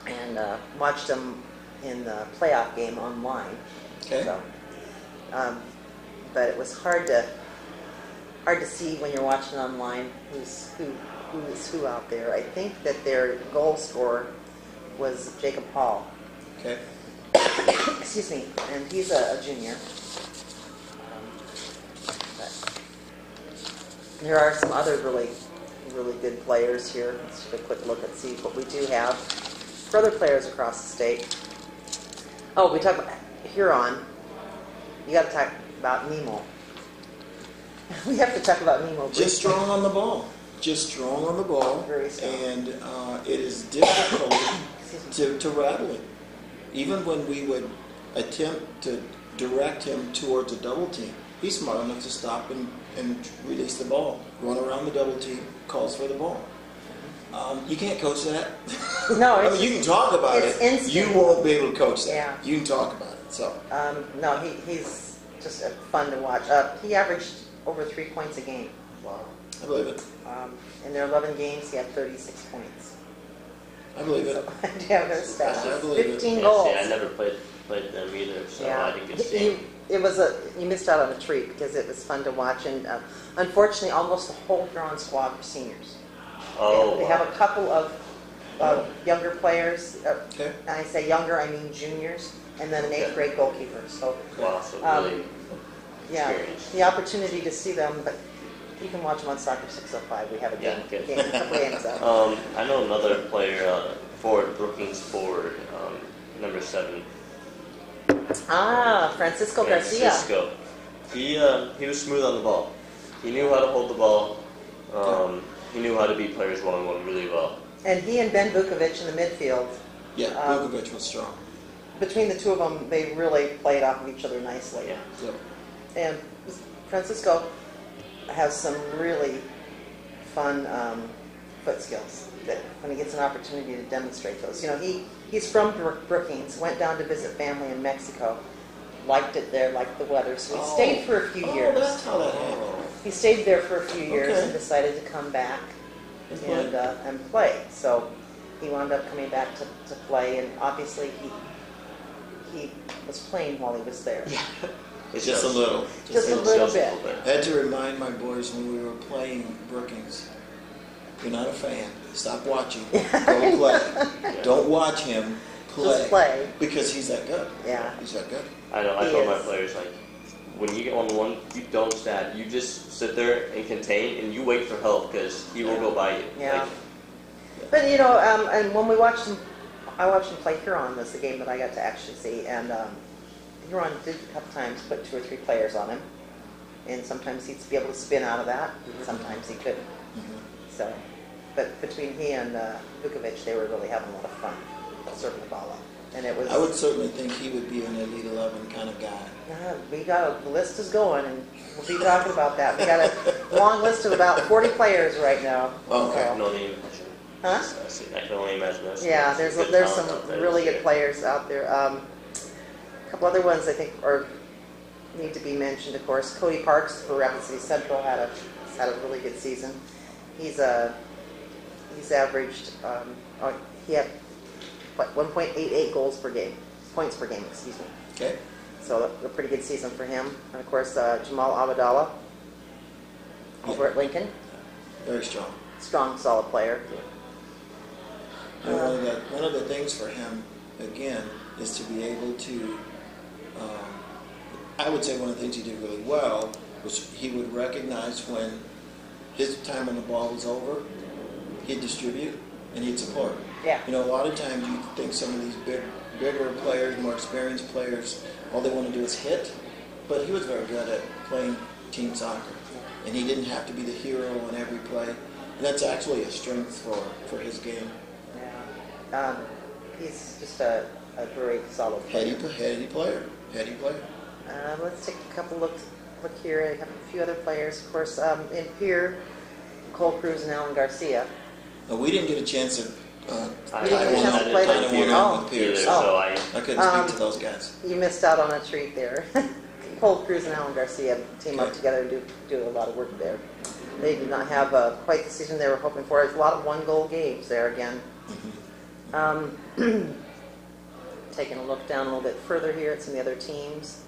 And watched them in the playoff game online. Okay. So, but it was hard to see when you're watching online who is who out there. I think that their goal scorer was Jacob Hall. Okay. Excuse me, and he's a junior. But there are some other really good players here. Let's take a quick look and see what we do have for other players across the state. Oh, we talk about Huron. You got to talk about Nemo. We have to talk about Nemo. Just strong on the ball. Just strong on the ball. Very strong. And it is difficult to rattle him. Even when we would attempt to direct him towards a double team, he's smart enough to stop and release the ball. Run around the double team, calls for the ball. You can't coach that. No, I mean, you can talk about it. Instinct. You won't be able to coach that. Yeah. You can talk about it. So. No, he's just fun to watch. He averaged over 3 points a game. Wow. I believe it. In their 11 games, he had 36 points. I believe it. So, do you have their stats? I believe it. 15 Yeah, goals. see, I never played them either, so I didn't get to see them. You missed out on a treat because it was fun to watch, and unfortunately, almost the whole Huron squad were seniors. Oh, They have a couple of younger players. Okay. And I say younger, I mean juniors, and then an 8th grade goalkeeper. So, wow, so really experienced. the opportunity to see them, but you can watch them on Soccer 605. We have a game, a couple games out. I know another player, forward, Brookings forward, number 7. Francisco Garcia. Francisco. He was smooth on the ball. He knew how to hold the ball. He knew how to beat players one-on-one really well. And he and Ben Vukovic in the midfield. Yeah, Vukovic was strong. Between the two of them, they really played off of each other nicely. Yeah. Yep. And Francisco has some really fun foot skills that when he gets an opportunity to demonstrate those. You know, he's from Brookings, went down to visit family in Mexico, liked it there, liked the weather, so he stayed for a few years. Oh, that's how that happened. He stayed there for a few years Okay. and decided to come back and play. So he wound up coming back to play, and obviously he was playing while he was there. It's just a little. Just a little bit. I had to remind my boys when we were playing Brookings, you're not a fan. Stop watching. Go play. Don't watch him play. Just play. Because he's that good. Yeah. He's that good. I know. I told my players, like, when you get 1-on-1, you don't stab. You just sit there and contain, and you wait for help because he will go by you. Yeah. Like, But you know, and when we watched him, I watched him play Huron. Was the game that I got to actually see, and Huron did a couple times put 2 or 3 players on him, and sometimes he'd be able to spin out of that. Sometimes he couldn't. So, but between he and Vukovic, they were really having a lot of fun serving the ball up, and it was. I would certainly think he would be an Elite 11 kind of guy. We got the list is going, and we'll be talking about that. We got a long list of about 40 players right now. Okay. I can only imagine. Huh? I can only imagine that. Yeah, there's some really good players out there. A couple other ones I think need to be mentioned. Of course, Cody Parks for Rapid City Central had a really good season. He's averaged he had 1.88 goals per game, points per game. Excuse me. Okay. So a pretty good season for him. And of course, Jamal Abadallah over at Lincoln. Very strong. Strong, solid player. And one of the things for him, again, is to be able to, I would say one of the things he did really well was he would recognize when his time on the ball was over, he'd distribute and he'd support. Yeah. You know, a lot of times you think some of these bigger players, more experienced players, all they want to do is hit, but he was very good at playing team soccer. And he didn't have to be the hero in every play. And that's actually a strength for his game. Yeah. He's just a very solid player. Heady player. Let's take a couple look here. I have a few other players. Of course, in Pier, Cole Cruz and Alan Garcia. We didn't get a chance to I didn't with Pier, so I couldn't speak to those guys. You missed out on a treat there. Cole Cruz and Alan Garcia team up together and do a lot of work there. They did not have quite the season they were hoping for. There's a lot of 1-goal games there again. Taking a look down a little bit further here at some of the other teams.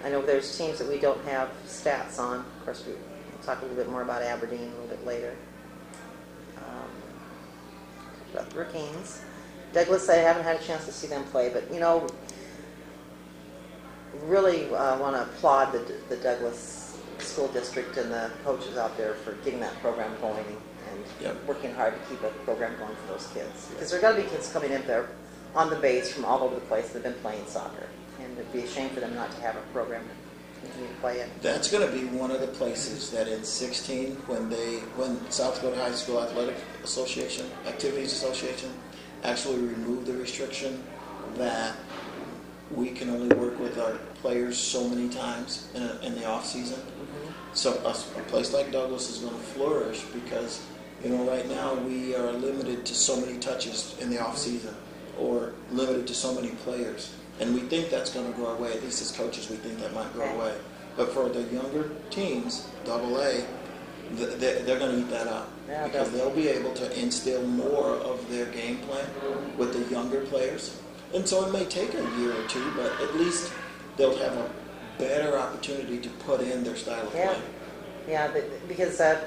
I know there's teams that we don't have stats on. Of course, we'll talk a little bit more about Aberdeen a little bit later. About Brookings. Douglas, I haven't had a chance to see them play, but you know, really want to applaud the Douglas School District and the coaches out there for getting that program going and working hard to keep a program going for those kids. Because there are going to be kids coming in there on the base from all over the place that have been playing soccer, and it'd be a shame for them not to have a program to continue to play in. That's going to be one of the places that in 16, when South Dakota High School Athletic Association, Activities Association, actually removed the restriction that we can only work with our players so many times in the off season. So a place like Douglas is going to flourish because, you know, right now we are limited to so many touches in the off season or limited to so many players. And we think that's going to go away. At least as coaches, we think that might go away. But for the younger teams, AA, they're going to eat that up, because they'll be able to instill more of their game plan with the younger players. And so it may take a year or two, but at least they'll have a better opportunity to put in their style of play. Yeah, because it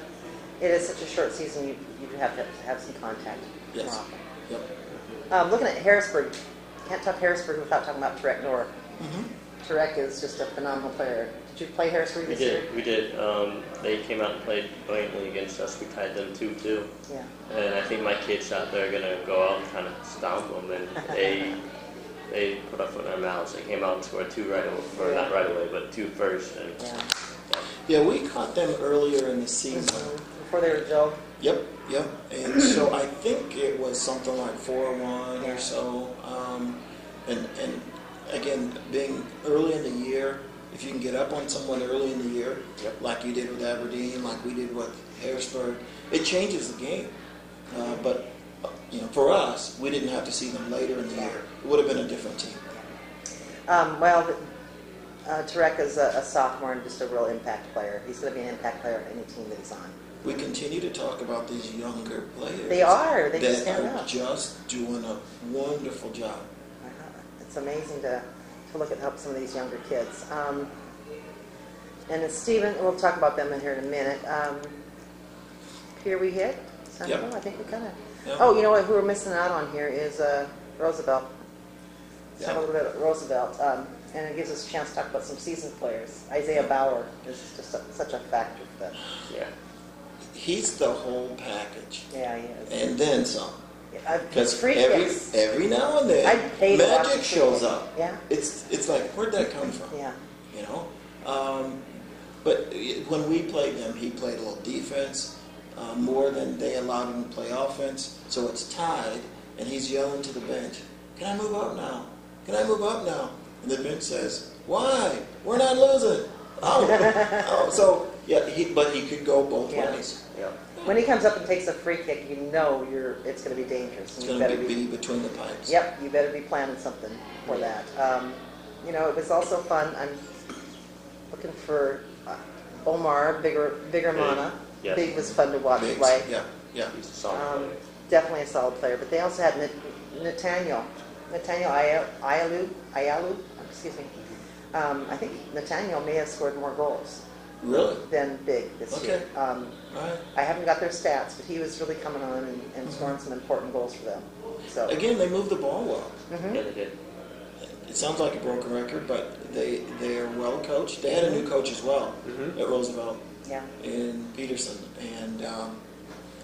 is such a short season, you have to have some contact more often. Yep. Looking at Harrisburg, can't talk Harrisburg without talking about Tarek Noor. Tarek is just a phenomenal player. Did you play Harrisburg this year? We did. They came out and played brilliantly against us. We tied them 2-2. Yeah. And I think my kids out there are going to go out and kind of stomp them. And they put a foot in their mouths. They came out and scored 2 right away, or not right away, but 2 first. And yeah, we caught them earlier in the season. Before they were Joe? Yep. And so I think it was something like 4-1 or so. And again, being early in the year, if you can get up on someone early in the year, like you did with Aberdeen, like we did with Harrisburg, it changes the game. But for us, we didn't have to see them later in the year. It would have been a different team. Tarek is a sophomore and just a real impact player. He's going to be an impact player on any team that he's on. We continue to talk about these younger players. They are. They that just stand are up. just doing a wonderful job. It's amazing to look at help some of these younger kids. And then Stephen, we'll talk about them in here in a minute. Here we hit Central. I think we kind of. Yep. Oh, you know what? Who we're missing out on here is Roosevelt. Let's talk a little bit about Roosevelt, and it gives us a chance to talk about some seasoned players. Isaiah Bauer is just such a factor for them. Yeah. He's the whole package. Yeah, he is. And then some. Because every now and then, magic shows up. Yeah. It's like, where'd that come from? Yeah. But when we played them, he played a little defense more than they allowed him to play offense. So it's tied, and he's yelling to the bench, "Can I move up now? Can I move up now?" And the bench says, "Why? We're not losing." So yeah, but he could go both ways. Yeah. When he comes up and takes a free kick, it's going to be dangerous. It's going to be between the pipes. Yep, you better be planning something for that. It was also fun. I'm looking for Omar Bigermana. Yes. Big was fun to watch play. Yeah. He's a solid player. Definitely a solid player. But they also had Nathaniel Ayalu. Excuse me. I think Nathaniel may have scored more goals. Really? Than Big this year. Right. I haven't got their stats, but he was really coming on and scoring some important goals for them. So again, they moved the ball well. Yeah, they did. It sounds like a broken record, but they're well coached. They had a new coach as well at Roosevelt. Yeah. In Peterson, and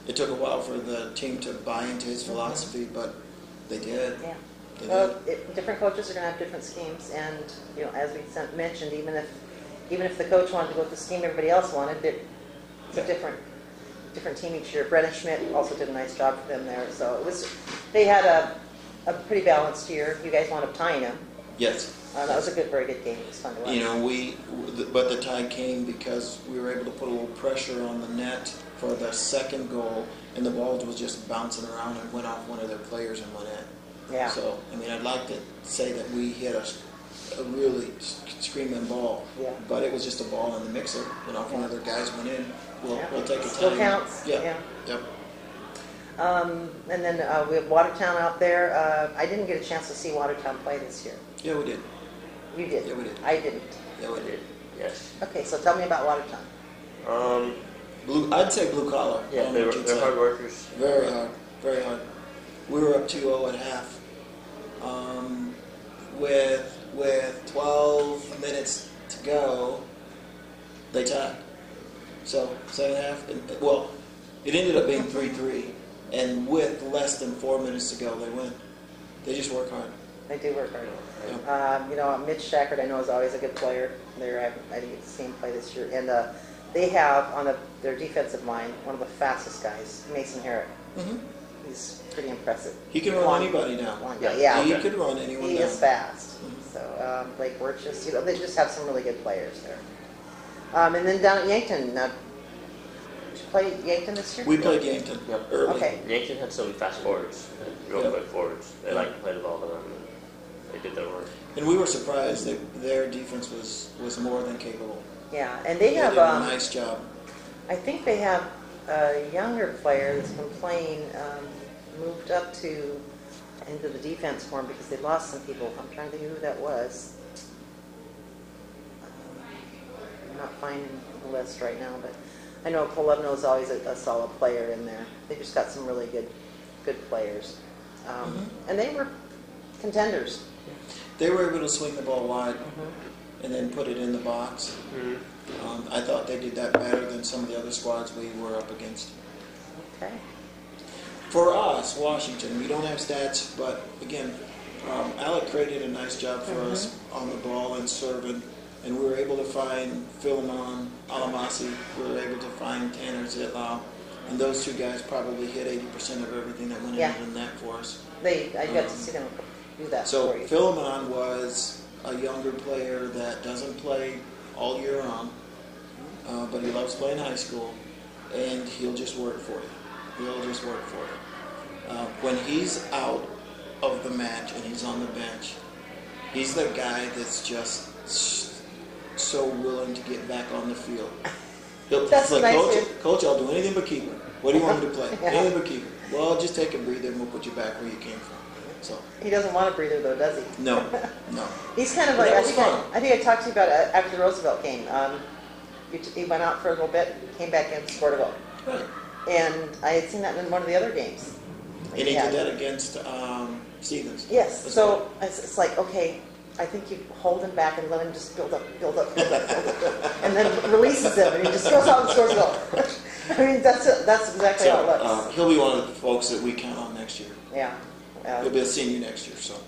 it took a while for the team to buy into his philosophy, but they did. Yeah. They did. Different coaches are going to have different schemes, and as we mentioned, even if the coach wanted to go with the scheme everybody else wanted, it's a different team each year. Brennan Schmidt also did a nice job for them there, so they had a pretty balanced year. You guys wound up tying them. Yes. That was a very good game. It was fun to watch. But the tie came because we were able to put a little pressure on the net for the second goal, and the ball was just bouncing around and went off one of their players and went in. Yeah. So, I'd like to say that we hit a really screaming ball, but it was just a ball in the mixer. If one of their guys went in, we'll take a tie. Still counts. Yeah. Yep. And then we have Watertown out there. I didn't get a chance to see Watertown play this year. Yeah, we did. You did? Yeah, we did. I didn't. Yeah, we did. Yes. Okay, so tell me about Watertown. I'd say blue collar. Yeah, they're hard workers. Very hard. Very hard. We were up 2-0 at half. With 12 minutes to go, they tied. So, second half, it ended up being 3-3, and with less than 4 minutes to go, they win. They just work hard. They do work hard. Yeah. Mitch Shackard, I know, is always a good player. I didn't get to see him play this year. And they have, on their defensive line, one of the fastest guys, Mason Herrick. Mm-hmm. He's pretty impressive. He can run anybody now. He could run anyone He down. is fast. Mm-hmm. So Blake Wirtjes, they just have some really good players there. And then down at Yankton, did you play Yankton this year? We played Yankton early. Okay. Yankton had some fast forwards, real quick forwards. They like to play the ball to them, and they did their work. And we were surprised that their defense was more than capable. Yeah, and they have did a nice job. I think they have a younger player that's been playing, moved up into the defense for them because they lost some people. I'm trying to think who that was. I'm not finding the list right now, but I know Polubno is always a solid player in there. They just got some really good players. And they were contenders. They were able to swing the ball wide and then put it in the box. I thought they did that better than some of the other squads we were up against. Okay. For us, Washington, we don't have stats, but again, Alec created a nice job for us on the ball and serving, and we were able to find Philemon Alamasi, we were able to find Tanner Zitlau, and those two guys probably hit 80% of everything that went in the net for us. I got to see them do that so for you. Philemon was a younger player that doesn't play all year round, but he loves playing high school, and he'll just work for you. He'll just work for you. When he's out of the match and he's on the bench, he's the guy that's just so willing to get back on the field. That's like, nice. Coach, I'll do anything but keep him. What do you want me to play? Anything but keep him. Well, just take a breather and we'll put you back where you came from. So he doesn't want a breather though, does he? No, no. He's kind of like, I think I talked to you about it after the Roosevelt game. He went out for a little bit, came back in, scored a goal. Right. And I had seen that in one of the other games. And he did that against Stevens. Yes. So it's like, okay, I think you hold him back and let him just build up, and then releases him, and he just goes out and scores a goal. I mean, that's exactly how it looks. He'll be one of the folks that we count on next year. Yeah. He'll be a senior next year. So.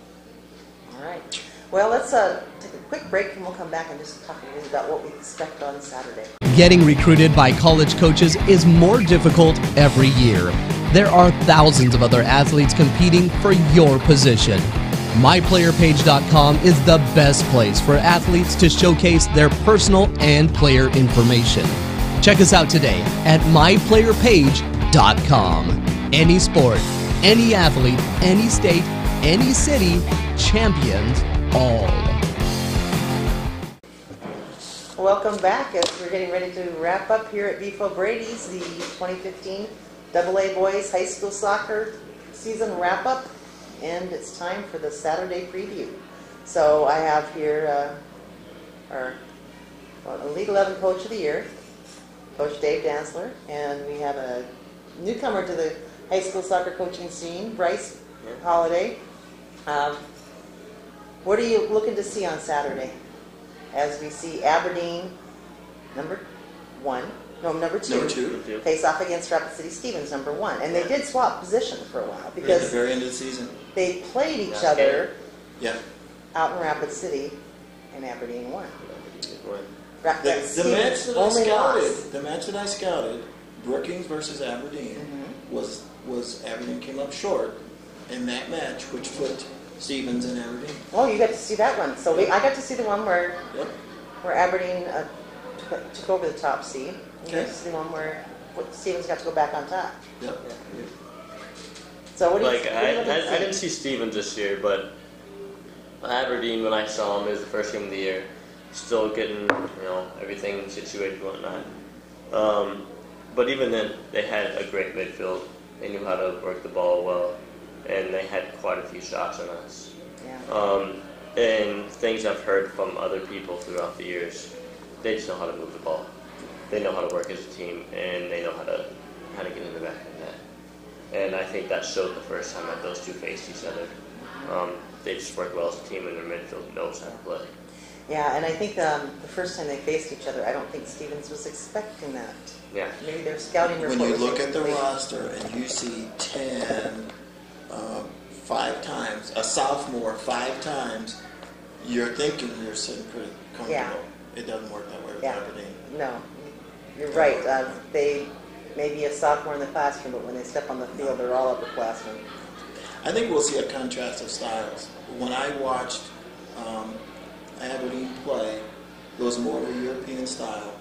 All right. Well, let's take a quick break, and we'll come back and just talk a little about what we expect on Saturday. Getting recruited by college coaches is more difficult every year. There are thousands of other athletes competing for your position. MyPlayerPage.com is the best place for athletes to showcase their personal and player information. Check us out today at MyPlayerPage.com. Any sport, any athlete, any state, any city, champions all. Welcome back as we're getting ready to wrap up here at Beef O'Brady's, the 2015 AA Boys High School Soccer season wrap-up, and it's time for the Saturday preview. So I have here our Elite 11 Coach of the Year, Coach Dave Dancler, and we have a newcomer to the high school soccer coaching scene, Brice Holiday. What are you looking to see on Saturday? As we see Aberdeen, number two, face off against Rapid City Stevens, number 1. And they did swap positions for a while because at the very end of the season they played each other out in Rapid City, and Aberdeen won. The match that I scouted, Brookings versus Aberdeen, was Aberdeen came up short in that match, which put Stevens and Aberdeen. Oh, you got to see that one. So I got to see the one where Aberdeen took over the top seed. You got to see the one where Stevens got to go back on top. So what do you I didn't see Stevens this year, but Aberdeen, when I saw him, it was the first game of the year. Still getting everything situated and whatnot. But even then, they had a great midfield. They knew how to work the ball well, and they had quite a few shots on us. And things I've heard from other people throughout the years, they just know how to move the ball. They know how to work as a team, and they know how to get in the back of the net. And I think that showed the first time that those two faced each other. They just work well as a team, and their midfield knows how to play. Yeah, and I think the first time they faced each other, I don't think Stevens was expecting that. Yeah. Maybe their scouting report. When you look at the roster and you see 5 times, a sophomore 5 times, you're thinking you're sitting pretty comfortable. Yeah. It doesn't work that way with Aberdeen. No, you're right. They may be a sophomore in the classroom, but when they step on the field, they're all upperclassmen. I think we'll see a contrast of styles. When I watched Aberdeen play, it was more of a European style.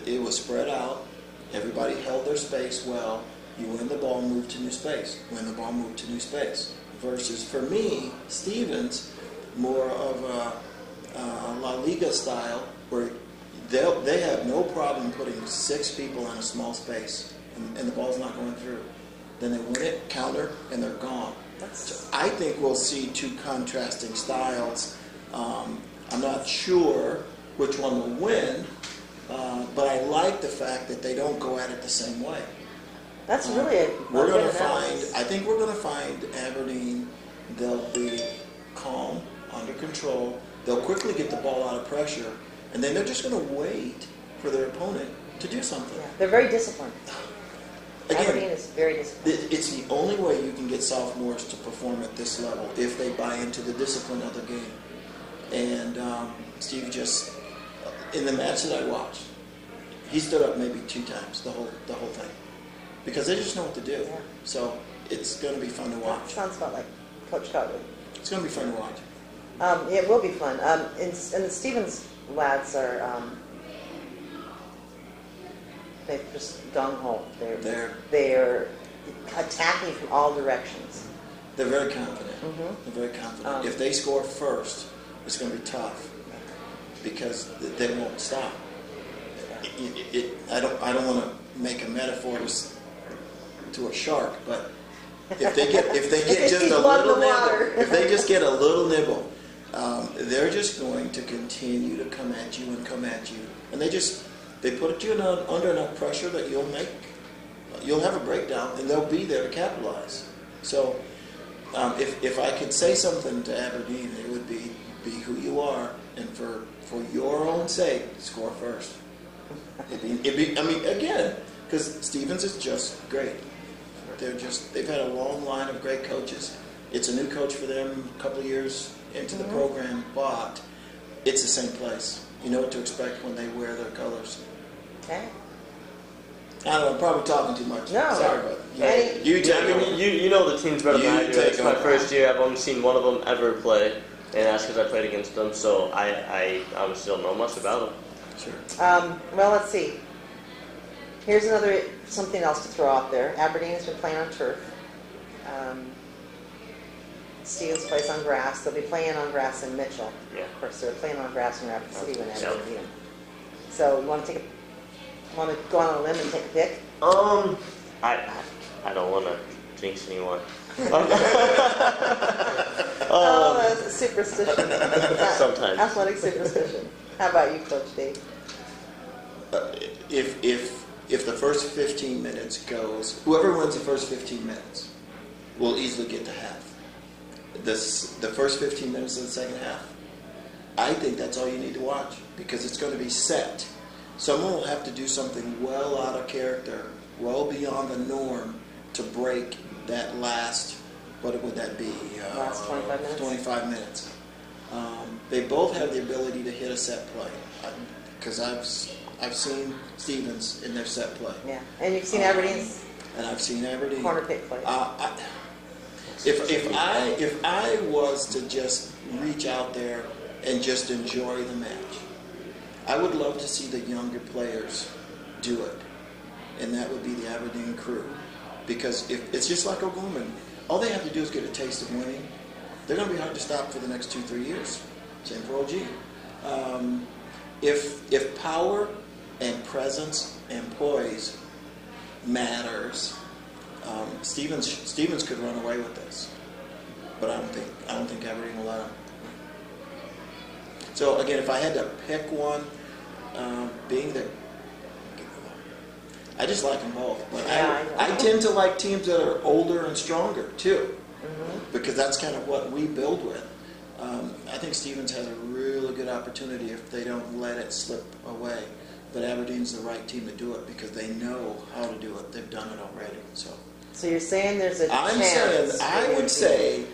It was spread out. Everybody held their space well. You win the ball, move to new space. Win the ball, move to new space. Versus, for me, Stevens, more of a La Liga style, where they have no problem putting 6 people in a small space, and the ball's not going through. Then they win it, counter, and they're gone. So I think we'll see 2 contrasting styles. I'm not sure which one will win, but I like the fact that they don't go at it the same way. That's really a we're going to good analysis. I think we're going to find Aberdeen. They'll be calm, under control. They'll quickly get the ball out of pressure, and then they're just going to wait for their opponent to do something. Yeah, they're very disciplined. Again, Aberdeen is very disciplined. It's the only way you can get sophomores to perform at this level, if they buy into the discipline of the game. And Steve just, in the match that I watched, he stood up maybe 2 times the whole thing, because they just know what to do. Yeah. So it's going to be fun to watch. Sounds about like Coach Cotwood. It's going to be fun to watch. It will be fun. And the Stevens lads are they're just gung ho. They're attacking from all directions. They're very confident. Mm-hmm. They're very confident. If they score first, it's going to be tough because they won't stop. I don't want to make a metaphor to a shark, but if they get just a little nibble, if they just get a little nibble, they're just going to continue to come at you and come at you, and they put you under enough pressure that you'll have a breakdown, and they'll be there to capitalize. So if I could say something to Aberdeen, it would be who you are, and for your own sake, score first. Again, because Stevens is just great. They've had a long line of great coaches. It's a new coach for them, a couple of years into the program, but it's the same place. You know what to expect when they wear their colors. Okay. I don't know, I'm probably talking too much. No. Sorry, but you know the teams better than I do. It's my first year. I've only seen one of them ever play, and that's because I played against them, so I honestly don't know much about them. Sure. Well, let's see. Here's something else to throw out there. Aberdeen has been playing on turf. Stevens plays on grass. They'll be playing on grass in Mitchell. Yeah. Of course, they're playing on grass in Rapid City when Aberdeen beat them. So you want to go on a limb and take a pick? I don't want to jinx anyone. That's a superstition. Sometimes. Athletic superstition. How about you, Coach Dave? If the first 15 minutes goes, whoever wins the first 15 minutes will easily get to half. The first 15 minutes of the second half, I think that's all you need to watch, because it's going to be set. Someone will have to do something well out of character, well beyond the norm, to break that last, what would that be? Last 25 minutes? 25 minutes. They both have the ability to hit a set play, because I've seen Stevens in their set play. Yeah, and you've seen Aberdeen's. And I've seen Aberdeen corner pick play. If I was to just reach out there and just enjoy the match, I would love to see the younger players do it, and that would be the Aberdeen crew, because if it's just like O'Gorman, all they have to do is get a taste of winning. They're going to be hard to stop for the next 2-3 years. Same for OG. If power and presence and poise matters, Stevens could run away with this, but I don't think Aberdeen will let him. So again, if I had to pick one, I just like them both, but I tend to like teams that are older and stronger too, because that's kind of what we build with. I think Stevens has a really good opportunity if they don't let it slip away. But Aberdeen's the right team to do it because they know how to do it. They've done it already. So you're saying there's a chance? I would say,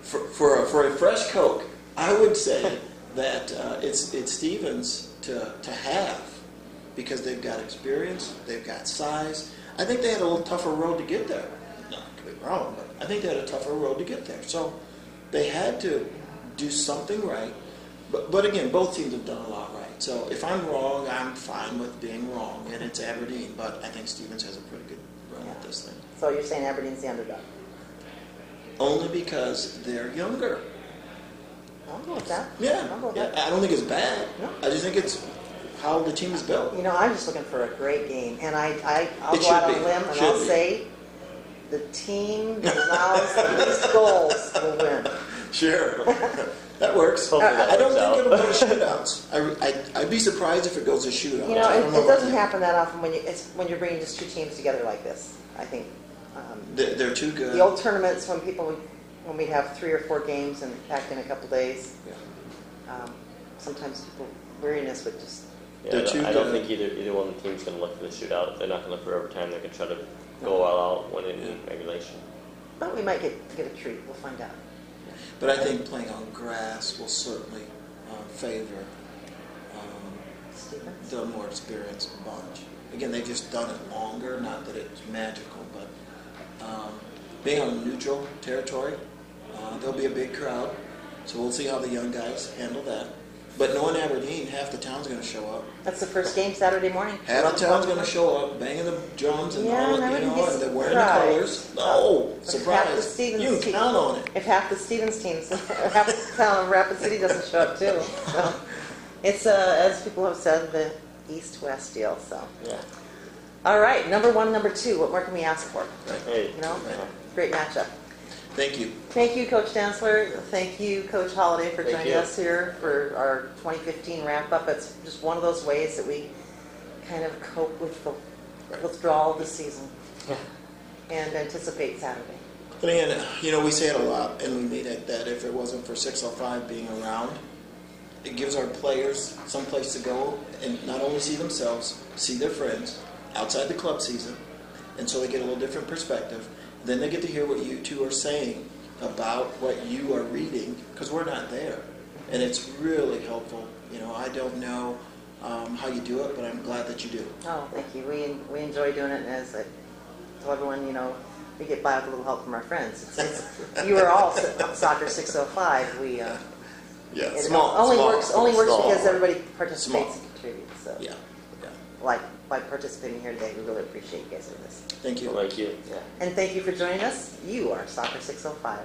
for a fresh Coke, I would say that it's Stevens to have, because they've got experience, they've got size. I think they had a little tougher road to get there. No, I could be wrong, but I think they had a tougher road to get there. So they had to do something right. But again, both teams have done a lot right. So if I'm wrong, I'm fine with being wrong, and it's Aberdeen. But I think Stevens has a pretty good run at this thing. So you're saying Aberdeen's the underdog? Only because they're younger. I'll go with that. Yeah. I don't think it's bad. No. I just think it's how the team is built. You know, I'm just looking for a great game, and I'll It go out on should a be. limb and Should I'll be. say the team that allows the least goals will win. Sure. That works. Hopefully that I don't works think out. it'll go to shootouts. I'd be surprised if it goes to shootouts. You know, I don't know it about doesn't you. happen that often when you're bringing just two teams together like this. I think They're too good. the old tournaments when we'd have 3 or 4 games and packed in a couple days. Sometimes people weariness would just. Yeah, I don't think either one of the teams going to look for the shootout. They're not going to look for overtime. They're going to try to go all out, win it in regulation. But we might get a treat. We'll find out. But I think playing on grass will certainly favor the more experienced bunch. Again, they've just done it longer, not that it's magical, but being on neutral territory, there'll be a big crowd, so we'll see how the young guys handle that. But knowing Aberdeen, half the town's going to show up. That's the first game Saturday morning. Half the town's going to show up, banging the drums and all, and and they're wearing the colors. No, surprise! You can count on it. If half the Stevens teams, half the town of Rapid City doesn't show up too. So it's as people have said, the East-West deal. So yeah. All right, number 1, number 2. What more can we ask for? Right. Hey. You know, great matchup. Thank you. Thank you, Coach Dancler. Thank you, Coach Holiday, for joining you. us here for our 2015 wrap-up. It's just one of those ways that we kind of cope with the withdrawal of the season and anticipate Saturday. But again, you know, we say it a lot, and we mean it, that if it wasn't for 605 being around, it gives our players some place to go and not only see themselves, see their friends outside the club season, and so they get a little different perspective. Then they get to hear what you two are saying about what you are reading, because we're not there. And it's really helpful. You know, I don't know how you do it, but I'm glad that you do. Oh, thank you. We enjoy doing it, and as I tell everyone, you know, we get by with a little help from our friends. You are all Soccer 605. We it only works because everybody participates and contributes. So yeah. Like by participating here today, we really appreciate you guys doing this. Thank you. Thank you. And thank you for joining us. You are Soccer 605.